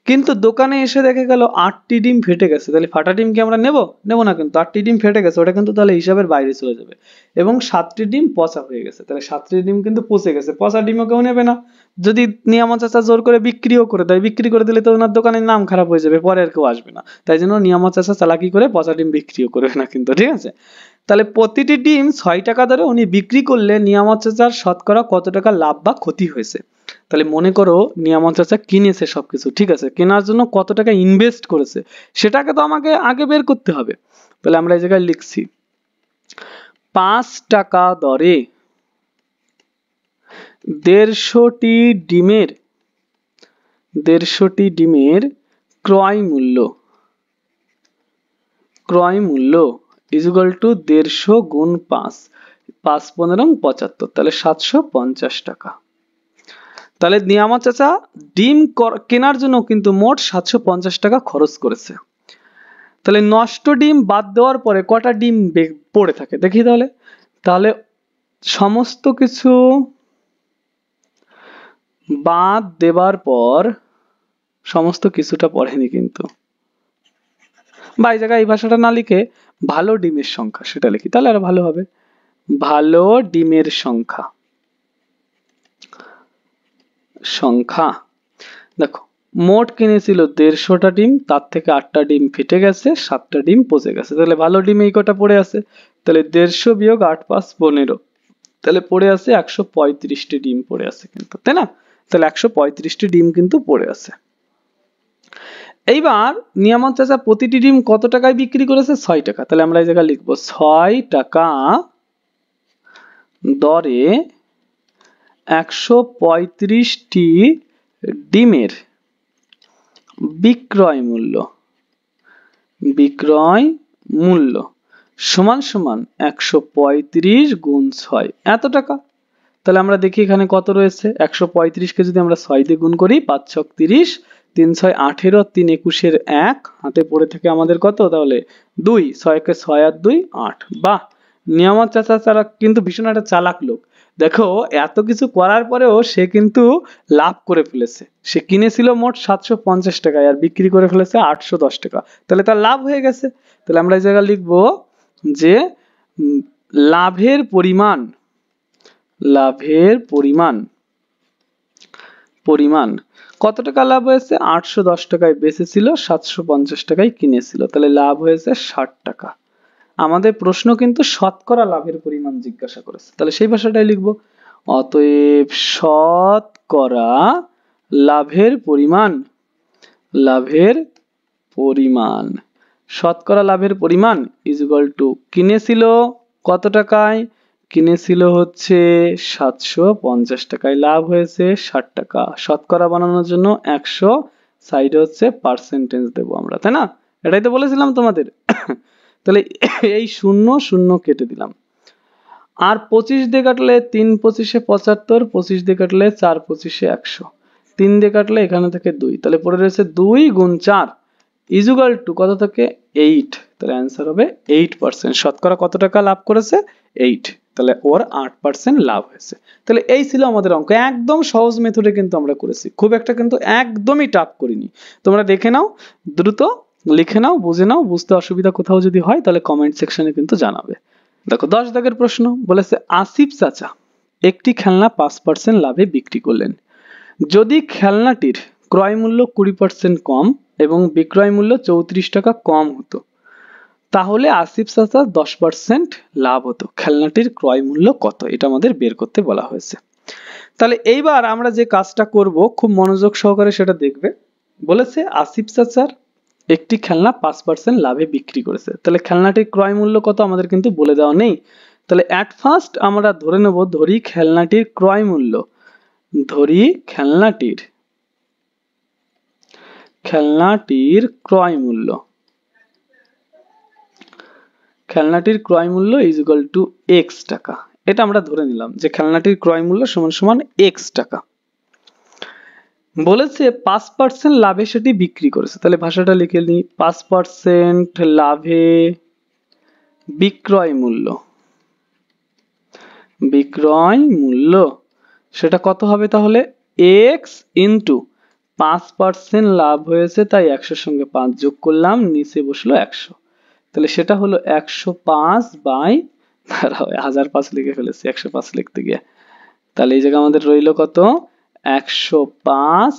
কিন্তু দোকানে এসে দেখে গেল 8টি ডিম ফেটে গেছে। তাহলে ফাটা ডিম কি আমরা নেব? নেব না, কিন্তু 8টি ডিম ফেটে গেছে, ওটা কিন্তু তাহলে হিসাবের বাইরে চলে যাবে। এবং 7টি ডিম পচা হয়ে গেছে, তাহলে 7টি ডিম কিন্তু পচে গেছে, পচা ডিমও কেউ নেবে না। যদি নিয়ামত চাচা জোর করে বিক্রিও করে দেয়, বিক্রি করে দিলে তো ওনার দোকানের নাম খারাপ হয়ে যাবে, পরে আর কেউ আসবে না। তাই জন্য নিয়ামত চাচা চালাকি করে পচা ডিম বিক্রিও করবে না কিন্তু, ঠিক আছে? তাহলে প্রতিটি ডিম 6 টাকা দরে উনি বিক্রি করলে নিয়ামত চাচার শতকরা কত টাকা লাভ বা ক্ষতি হয়েছে? তাহলে মনে করো নিয়ামত চাচা কিনেছে সবকিছু, ঠিক আছে, কেনার জন্য কত টাকা ইনভেস্ট করেছে সেটাকে তো আমাকে আগে বের করতে হবে। তাহলে আমরা এই জায়গায় লিখছি 5 টাকা দরে 150টি ডিমের, 150টি ডিমের ক্রয় মূল্য, ক্রয় মূল্য ইজুগাল টু 150 গুণ 5, 5 15 75, তাহলে 750 টাকা। তাহলে নিয়ামত চাচা ডিম কেনার জন্য কিন্তু মোট 750 টাকা খরচ করেছে। তাহলে নষ্ট ডিম বাদ দেওয়ার পরে কটা ডিম পড়ে থাকে দেখি তাহলে। তাহলে সমস্ত কিছু বাদ দেবার পর, সমস্ত কিছুটা পড়েনি কিন্তু, বা এই জায়গায় এই ভাষাটা না লিখে ভালো ডিমের সংখ্যা সেটা লিখি, তাহলে আরো ভালো হবে। ভালো ডিমের সংখ্যা, সংখ্যা দেখো মোট কিনেছিল 150টা ডিম, তার থেকে 8টা ডিম ফেটে গেছে, 7টা ডিম পচে গেছে, তাহলে ভালো ডিম এই কটা পড়ে আছে। তাহলে 150 বিয়োগ 8 5 15, তাহলে পড়ে আছে 135টি ডিম পড়ে আছে কিন্তু, তাই না? তাহলে 135টি ডিম কিন্তু পড়ে আছে। এইবার নিয়ামত চাচা প্রতিটি ডিম কত টাকায় বিক্রি করেছে? 6 টাকা। তাহলে আমরা এই জায়গায় লিখবো 6 টাকা দরে 135টি ডিমের বিক্রয় মূল্য, বিক্রয় মূল্য সমান সমান 135 গুণ 6, এত টাকা। তাহলে আমরা দেখি এখানে কত রয়েছে, 135কে যদি আমরা 6 দিয়ে গুণ করি, 5 6 30, 3 6 18, 3 21 1, হাতে পড়ে থাকে আমাদের কত? তাহলে 2, 6 কে 6 আর 2 8। বাহ, নিয়ামত চাচা তারা কিন্তু ভীষণ একটা চালাক লোক। দেখো এত কিছু করার পরেও সে কিন্তু লাভ করে ফেলেছে। সে কিনেছিল মোট 750 টাকায় আর বিক্রি করে ফেলেছে 810 টাকা, তাহলে তার লাভ হয়ে গেছে। তাহলে আমরা এই জায়গায় লিখবো যে লাভের পরিমাণ, লাভের পরিমাণ, পরিমাণ কত টাকা লাভ হয়েছে? 810 টাকায় বেচেছিল, 750 টাকায় কিনেছিল, তাহলে লাভ হয়েছে 60 টাকা। আমাদের প্রশ্ন কিন্তু শতকরা লাভের পরিমাণ জিজ্ঞাসা করেছে, তাহলে সেই ভাষাটাই লিখবো। অতএব শতকরা লাভের পরিমাণ, লাভের পরিমাণ, শতকরা লাভের পরিমাণ ইজ ইকুয়াল টু, কিনেছিল কত টাকায়, কিনেছিল হচ্ছে 750 টাকায়, লাভ হয়েছে 60 টাকা। শতকরা বানানোর জন্য 100 সাইডে হচ্ছে পার্সেন্টেজ দেবো আমরা, তাই না? এটাই তো বলেছিলাম তোমাদের। তাহলে এই 0 0 কেটে দিলাম। আর 25 দিয়ে কাটলে 3 25 75, 25 দিয়ে কাটলে 4 25 100, 3 দিয়ে কাটলে এখানে থেকে 2, তাহলে পড়ে রয়েছে 2 গুণ 4 ইজ ইকুয়াল টু কত থেকে 8। তাহলে অ্যান্সার হবে 8%। শতকরা কত টাকা লাভ করেছে? 8। তাহলে ওর 8% লাভ হয়েছে। তাহলে এই ছিল আমাদের অঙ্ক। একদম সহজ মেথডে কিন্তু আমরা করেছি, খুব একটা কিন্তু একদমই টাফ করিনি। তোমরা দেখে নাও, দ্রুত লিখে নাও, বুঝে নাও। বুঝতে অসুবিধা কোথাও যদি হয় তাহলে কমেন্ট সেকশনে কিন্তু জানাবে। দেখো 10 দাগের প্রশ্ন বলেছে, আসিফ চাচা একটি খেলনা 5% লাভে বিক্রি করলেন। যদি খেলনাটির ক্রয় মূল্য 20% কম এবং বিক্রয় মূল্য 34 টাকা কম হতো, তাহলে আসিফ চাচার 10% লাভ হতো। খেলনাটির ক্রয় মূল্য কত, এটা আমাদের বের করতে বলা হয়েছে। তাহলে এইবার আমরা যে কাজটা করব, খুব মনোযোগ সহকারে সেটা দেখবে। বলেছে আসিফ চাচার একটি খেলনা 5% লাভে বিক্রি করেছে, তাহলে খেলনাটির ক্রয় মূল্য কত আমাদের কিন্তু বলে দেওয়া নেই। তাহলে অ্যাট ফার্স্ট আমরা ধরে নেব, ধরি খেলনাটির ক্রয় মূল্য, ধরি খেলনাটির ক্রয় মূল্য, খেলনাটির ক্রয় মূল্য ইজ ইকুয়াল টু x টাকা। এটা আমরা ধরে নিলাম যে খেলনাটির ক্রয় মূল্য সমান সমান x টাকা। বলেছে 5% লাভে সেটি বিক্রি করেছে, তাহলে ভাষাটা লিখে নিই, 5% লাভে বিক্রয় মূল্য, বিক্রয় মূল্য সেটা কত হবে? তাহলে x ইন্টু 5% লাভ হয়েছে তাই 100 সঙ্গে 5 যোগ করলাম, নিচে বসলো 100। তাহলে সেটা হলো 105 বাই, দাঁড়াও 1005 লিখে ফেলেছি 105 লিখতে গিয়ে। তাহলে এই জায়গায় আমাদের রইল কত? 105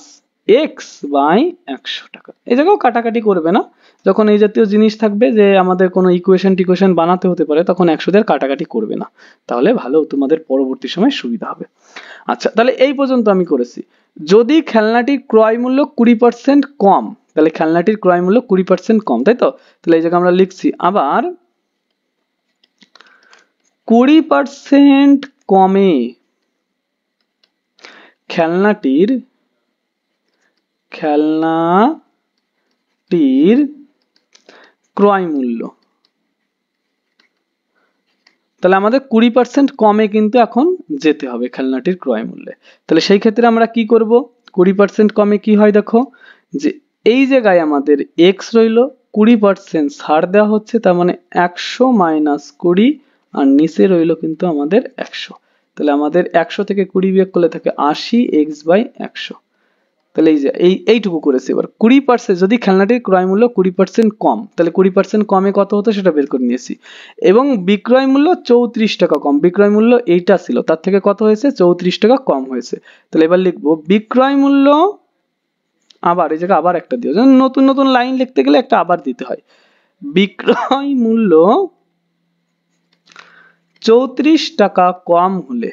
x বাই 100 টাকা। এই জায়গাও কাটাকাটি করবে না, যখন এই জাতীয় জিনিস থাকবে যে আমাদের কোনো ইকুয়েশন বানাতে হতে পারে, তখন 100 দিয়ে কাটাকাটি করবে না, তাহলে ভালো তোমাদের পরবর্তী সময় সুবিধা হবে। আচ্ছা, তাহলে এই পর্যন্ত আমি করেছি। যদি খেলনাটির ক্রয় মূল্য 20% কম, তাহলে খেলনাটির ক্রয় মূল্য 20% কম, তাই তো? তাহলে এই জায়গায় আমরা লিখছি আবার 20% কমে খেলনাটির ক্রয় মূল্য। তাহলে আমাদের 20% কমে কিন্তু এখন যেতে হবে খেলনাটির ক্রয় মূল্যে। তাহলে সেই ক্ষেত্রে আমরা কি করব? 20% কমে কি হয় দেখো, যে এই জায়গায় আমাদের x রইল, 20% ছাড় দেওয়া হচ্ছে, তার মানে 100 মাইনাস 20, আর নিচে রইল কিন্তু আমাদের 100। তাহলে আমাদের 100 থেকে 20 বিয়োগ করলে থাকে 80 x বাই 100। তাহলে এই যে এইটুকু করেছে। এবার 20%, যদি খেলনাটির ক্রয় মূল্য 20% কম, তাহলে 20% কমে কত হতো সেটা বের করে নিয়েছি, এবং বিক্রয় মূল্য 34 টাকা কম। বিক্রয় মূল্য এইটা ছিল, তার থেকে কত হয়েছে? 34 টাকা কম হয়েছে। তাহলে এবার লিখবো বিক্রয় মূল্য, আবার এই জায়গায় আবার একটা দিও, নতুন নতুন লাইন লিখতে গেলে একটা আবার দিতে হয়। বিক্রয় মূল্য 34 টাকা কম হলে,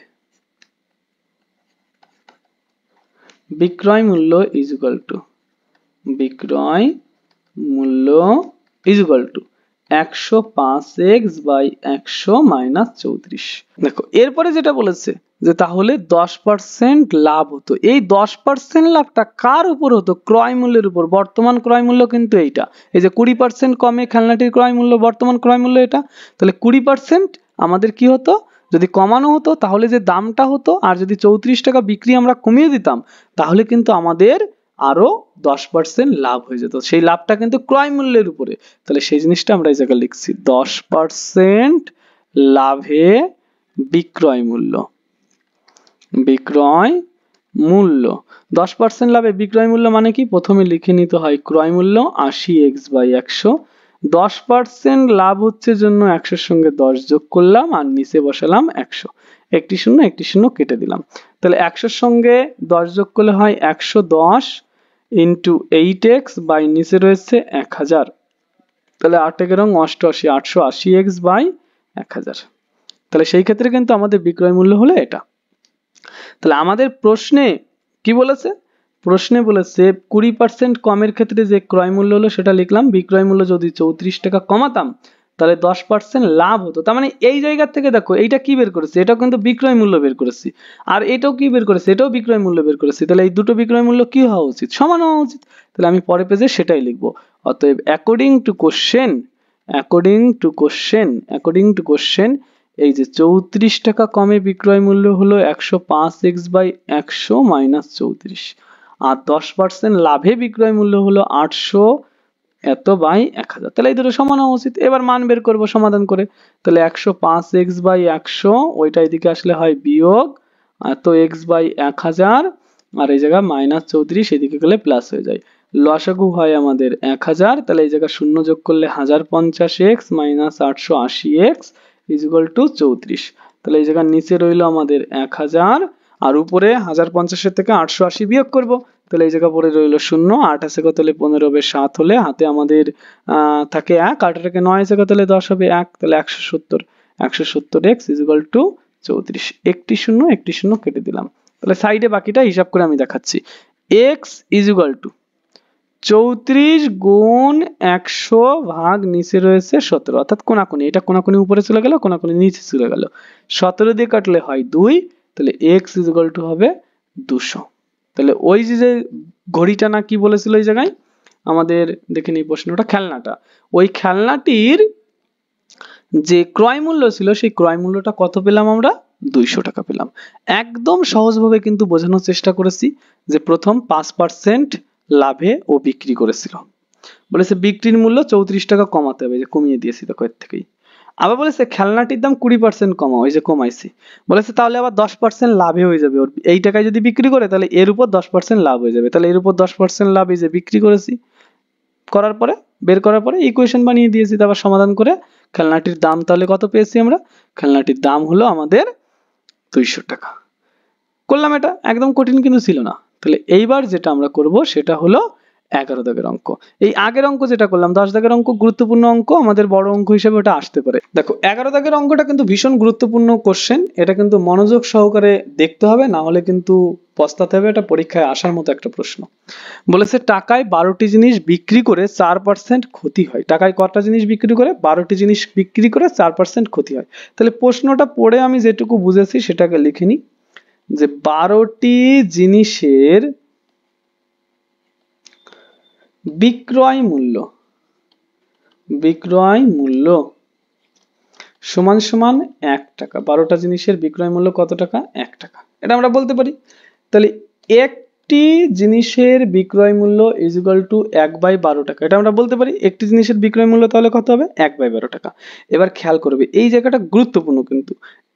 বিক্রয় মূল্য ইজ ইকুয়াল টু, বিক্রয় মূল্য is equal to 105x by 100 minus 34। দেখো এরপরে যেটা বলেছে যে তাহলে 10% লাভ হতো। এই 10% লাভটা কার উপর হতো? ক্রয় মূল্যের উপর। বর্তমান ক্রয় মূল্য কিন্তু এইটা, এই যে 20% কমে খেলনাটির ক্রয় মূল্য, বর্তমান ক্রয় মূল্য এটা। তাহলে 20% আমাদের কি হতো? যদি কমানো হতো তাহলে যে দামটা হতো, আর যদি 34 টাকা বিক্রি আমরা কমিয়ে দিতাম, তাহলে কিন্তু আমাদের আরো 10% লাভ হয়ে যেত। সেই লাভটা কিন্তু ক্রয় মূল্যের উপরে। তাহলে সেই জিনিসটা আমরা এই জায়গায় লিখছি, 10% লাভে বিক্রয় মূল্য, বিক্রয় মূল্য 10% লাভে বিক্রয় মূল্য মানে কি? প্রথমে লিখে নিতে হয় ক্রয় মূল্য 80x বাই 100। 10% লাভ হচ্ছে জন্য 100 এর সঙ্গে 10 যোগ করলাম, আর নিচে বসালাম 100। একটি শূন্য কেটে দিলাম। তাহলে 100 এর সঙ্গে 10 যোগ করলে হয় 110 ইন্টু 8x বাই নিচে রয়েছে 1000। তাহলে 8 এর রং 88, 880x বাই 1000। তাহলে সেই ক্ষেত্রে কিন্তু আমাদের বিক্রয় মূল্য হলো এটা। তাহলে আমাদের প্রশ্নে কি বলেছে? প্রশ্নে বলেছে 20% কমের ক্ষেত্রে যে ক্রয় মূল্য হলো সেটা লিখলাম, বিক্রয় মূল্য যদি 34 টাকা কমাতাম তাহলে 10% লাভ হতো। তার মানে এই জায়গা থেকে দেখো এইটা কি বের করেছে, এটাও কিন্তু বিক্রয় মূল্য বের করেছি, আর এটাও কি বের করেছে, এটাও বিক্রয় মূল্য বের করেছি। তাহলে এই দুটো বিক্রয় মূল্য কি হওয়া উচিত? সমান হওয়া উচিত। তাহলে আমি পরের পেজে সেটাই লিখবো। অতএব অ্যাকর্ডিং টু কোশ্চেন এই যে 34 টাকা কমে বিক্রয় মূল্য হলো 105x বাই 100 মাইনাস 34, আর 10% লাভে বিক্রয় মূল্য হলো 800 এত বাই 1000। তাহলে এই দুটো সমান হওয়া উচিত। এবার মান বের করব সমাধান করে। তাহলে 105x বাই 100 ওইটা এদিকে আসলে হয় বিয়োগ এত x বাই 1000, আর এই জায়গা মাইনাস 34 এদিকে গেলে প্লাস হয়ে যায়। লসাগু হয় আমাদের 1000, তাহলে এই জায়গা শূন্য যোগ করলে 1050x minus 880x is equal two 34। তাহলে এই জায়গার নিচে রইলো আমাদের 1000, আর উপরে 1050 থেকে 880 বিয়োগ করব। তাহলে এই জায়গা পড়ে রইলো 0, 8 আছে কত হলে 15 হবে 7 হলে হাতে আমাদের থাকে 1, 8 থেকে 9 আছে কত হলে 10 হবে 1, তাহলে 170x ইজ ইকুয়াল টু 34। একটি শূন্য একটি শূন্য কেটে দিলাম। তাহলে সাইডে বাকিটা হিসাব করে আমি দেখাচ্ছি। x ইজ ইকুয়াল টু 34 গুণ 100 ভাগ নিচে রয়েছে 17, অর্থাৎ কোনাকুনি, এটা কোনাকুনি উপরে চলে গেল, কোনাকুনি নিচে চলে গেল। 17 দিয়ে কাটলে হয় 2, তাহলে x ইজ ইকুয়াল টু হবে 200। তাহলে ওই যে ঘড়িটা না কি বলেছিল এই জায়গায় আমাদের, দেখে নিই প্রশ্নটা, খেলনাটা, ওই খেলনাটির যে ক্রয় মূল্য ছিল সেই ক্রয় মূল্যটা কত পেলাম আমরা? 200 টাকা পেলাম। একদম সহজভাবে কিন্তু বোঝানোর চেষ্টা করেছি যে প্রথম 5% লাভে ও বিক্রি করেছিল, বলেছে বিক্রির মূল্য 34 টাকা কমাতে হবে, যে কমিয়ে দিয়েছি দেখো এর থেকেই। আবার বলেছে খেলনাটির দাম 20% কমাও, ওই যে কমাইছি। বলেছে তাহলে আবার 10% লাভে হয়ে যাবে, ওর এই টাকায় যদি বিক্রি করে তাহলে এর উপর 10% লাভ হয়ে যাবে। তাহলে এর উপর 10% লাভ এই যে বিক্রি করেছি, করার পরে বের করার পরে ইকুয়েশন বানিয়ে দিয়েছি। তারপর সমাধান করে খেলনাটির দাম তাহলে কত পেয়েছি আমরা? খেলনাটির দাম হলো আমাদের 200 টাকা। করলাম, এটা একদম কঠিন কিন্তু ছিল না। তাহলে এইবার যেটা আমরা করব সেটা হলো 11 দাগের অঙ্ক। এই আগের অঙ্ক যেটা করলাম 10 দাগের অঙ্ক গুরুত্বপূর্ণ অঙ্ক, আমাদের বড় অঙ্ক হিসেবে ওটা আসতে পারে। দেখো 11 দাগের অঙ্কটা কিন্তু ভীষণ গুরুত্বপূর্ণ কোশ্চেন, এটা কিন্তু মনোযোগ সহকারে দেখতে হবে, না হলে কিন্তু পস্তাতে হবে। এটা পরীক্ষায় আসার মতো একটা প্রশ্ন। বলেছে টাকায় 12টি জিনিস বিক্রি করে 4% ক্ষতি হয়। টাকায় কটা জিনিস বিক্রি করে? 12টি জিনিস বিক্রি করে 4% ক্ষতি হয়। তাহলে প্রশ্নটা পড়ে আমি যেটুকু বুঝেছি সেটাকে লিখে নিই, যে 12টি জিনিসের বিক্রয় মূল্য সমান সমান 1 টাকা। 12টা জিনিসের বিক্রয় মূল্য কত টাকা? 1 টাকা। এটা আমরা বলতে পারি। তাহলে একটি জিনিসের বিক্রয় মূল্য ইজ ইকুয়াল টু 1/12 টাকা, এটা আমরা বলতে পারি। একটি জিনিসের বিক্রয় মূল্য তাহলে কত হবে? 1/12 টাকা। এবার খেয়াল করবে এই জায়গাটা গুরুত্বপূর্ণ কিন্তু,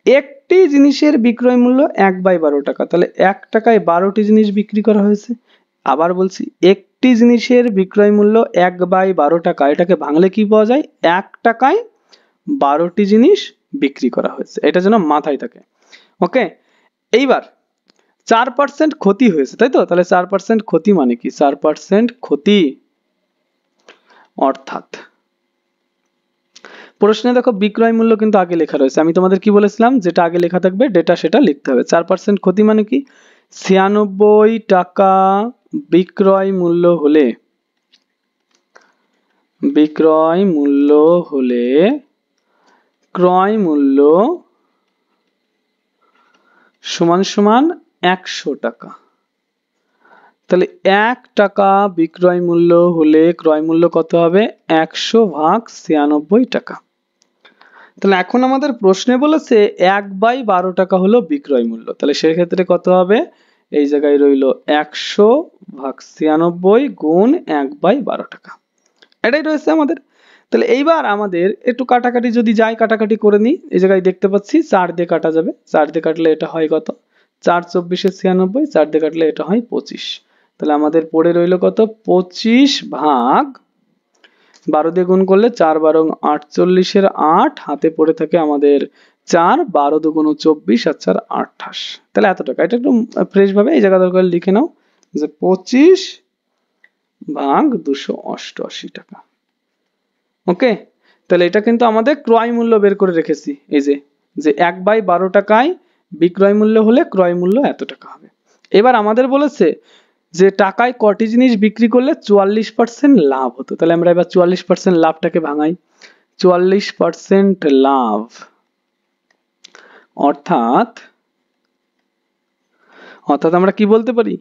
একটি জিনিসের বিক্রয় মূল্য 1/12 টাকা, তাহলে 1 টাকায় 12টি জিনিস বিক্রি করা হয়েছে। আবার বলছি, একটি জিনিসের বিক্রয় মূল্য 1/12 টাকা, এটাকে ভাঙলে কি পাওয়া যায়? 1 টাকায় 12টি জিনিস বিক্রি করা হয়েছে, এটা যেন মাথায় থাকে। ওকে, এইবার 4% ক্ষতি হয়েছে, তাই তো? তাহলে 4% ক্ষতি মানে কি? 4% ক্ষতি অর্থাৎ প্রশ্নে দেখো বিক্রয় মূল্য কিন্তু আগে লেখা রয়েছে, আমি তোমাদের কি বলেছিলাম, যেটা আগে লেখা থাকবে ডেটা সেটা লিখতে হবে। 4% ক্ষতি মানে কি? 96 টাকা বিক্রয় মূল্য হলে ক্রয় মূল্য সমান সমান 100 টাকা। তাহলে 1 টাকা বিক্রয় মূল্য হলে ক্রয় মূল্য কত হবে? 100 ভাগ 96 টাকা। তাহলে এখন আমাদের প্রশ্নে বলেছে 1/12 টাকা হলো বিক্রয় মূল্য, তাহলে সেক্ষেত্রে কত হবে? এই জায়গায় রইলো 100 ভাগ 96 গুণ 1/12 টাকা, এটাই রয়েছে আমাদের। তাহলে এইবার আমাদের একটু কাটাকাটি যদি যাই, কাটাকাটি করে নিই। এই জায়গায় দেখতে পাচ্ছি 4 দিয়ে কাটা যাবে, 4 দিয়ে কাটলে এটা হয় কত? 4 24 96, 4 দিয়ে কাটলে এটা হয় 25। তাহলে আমাদের পড়ে রইলো কত? 25 ভাগ 12 দিয়ে গুণ করলে 4 12 48 এর 8, হাতে পড়ে থাকে আমাদের 4, 12 দুগুণ 24 আর 4 28। তাহলে এত টাকা। এটা একটু ফ্রেশ ভাবে এই জায়গা দরকার লিখে নাও যে 25 ভাগ 288 টাকা। ওকে, তাহলে এটা কিন্তু আমাদের ক্রয় মূল্য বের করে রেখেছি, এই যে যে 1/12 টাকায় বিক্রয় মূল্য হলে ক্রয় মূল্য এত টাকা হবে। এবার আমাদের বলেছে যে টাকায় কটি জিনিস বিক্রি করলে 44% লাভ হতো। তাহলে আমরা এবার 44% লাভটাকে ভাঙাই। 44% লাভ অর্থাৎ আমরা কি বলতে পারি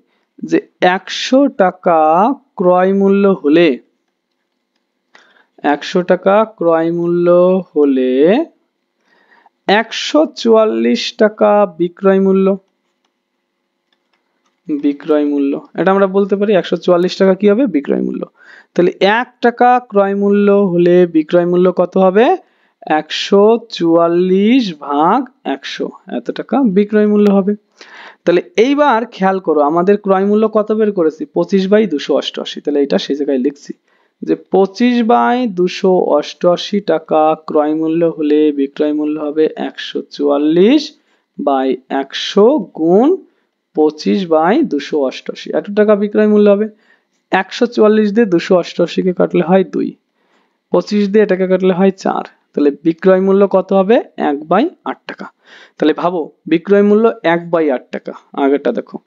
যে 100 টাকা ক্রয় মূল্য হলে 100 টাকা ক্রয় মূল্য হলে 144 টাকা বিক্রয় মূল্য, এটা আমরা বলতে পারি 144 টাকা কি হবে বিক্রয় মূল্য। তাহলে 1 টাকা ক্রয় মূল্য হলে বিক্রয় মূল্য কত হবে 144 ভাগ 100, এত টাকা বিক্রয় মূল্য হবে। তাহলে এইবার খেয়াল করো আমাদের ক্রয় মূল্য কত বের করেছি 25/288, তাহলে এটা সেই জায়গায় লিখছি যে 25/288 টাকা ক্রয় মূল্য হলে বিক্রয় মূল্য হবে 144/100 গুণ 25/288, এত টাকা বিক্রয় মূল্য হবে। 144 দিয়ে 288 কে কাটলে হয় 2, 25 দিয়ে এটাকে কাটলে হয় 4, তাহলে বিক্রয় মূল্য কত হবে 1/8 টাকা। তাহলে ভাবো বিক্রয় মূল্য 1/8 টাকা, আগেরটা দেখো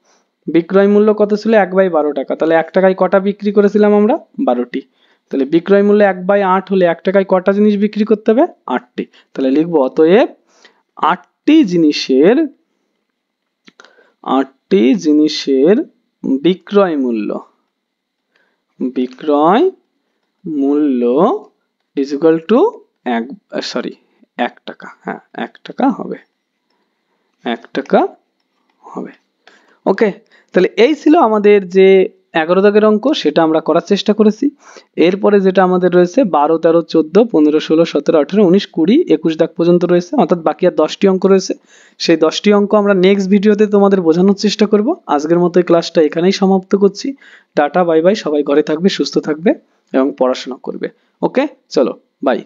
বিক্রয় মূল্য কত ছিল 1/12 টাকা, তাহলে 1 টাকায় কটা বিক্রি করেছিলাম আমরা 12টি, তাহলে বিক্রয় মূল্য 1/8 হলে 1 টাকায় কটা জিনিস বিক্রি করতে হবে 8টি, তাহলে লিখবো অতএব 8টি জিনিসের বিক্রয় মূল্য is equal to 1 টাকা, হ্যাঁ 1 টাকা হবে, 1 টাকা হবে। ওকে, তাহলে এই ছিল আমাদের যে 11 দাগের অঙ্ক, সেটা আমরা করার চেষ্টা করেছি। এরপরে যেটা আমাদের রয়েছে 12, 13, 14, 15, 16, 17, 18, 19, 20, 21 দাগ পর্যন্ত রয়েছে, অর্থাৎ বাকি আর 10টি অঙ্ক রয়েছে। সেই 10টি অঙ্ক আমরা নেক্সট ভিডিওতে তোমাদের বোঝানোর চেষ্টা করব। আজকের মতো এই ক্লাসটা এখানেই সমাপ্ত করছি। টাটা, বাই বাই, সবাই ঘরে থাকবে, সুস্থ থাকবে এবং পড়াশোনা করবে। ওকে, চলো বাই।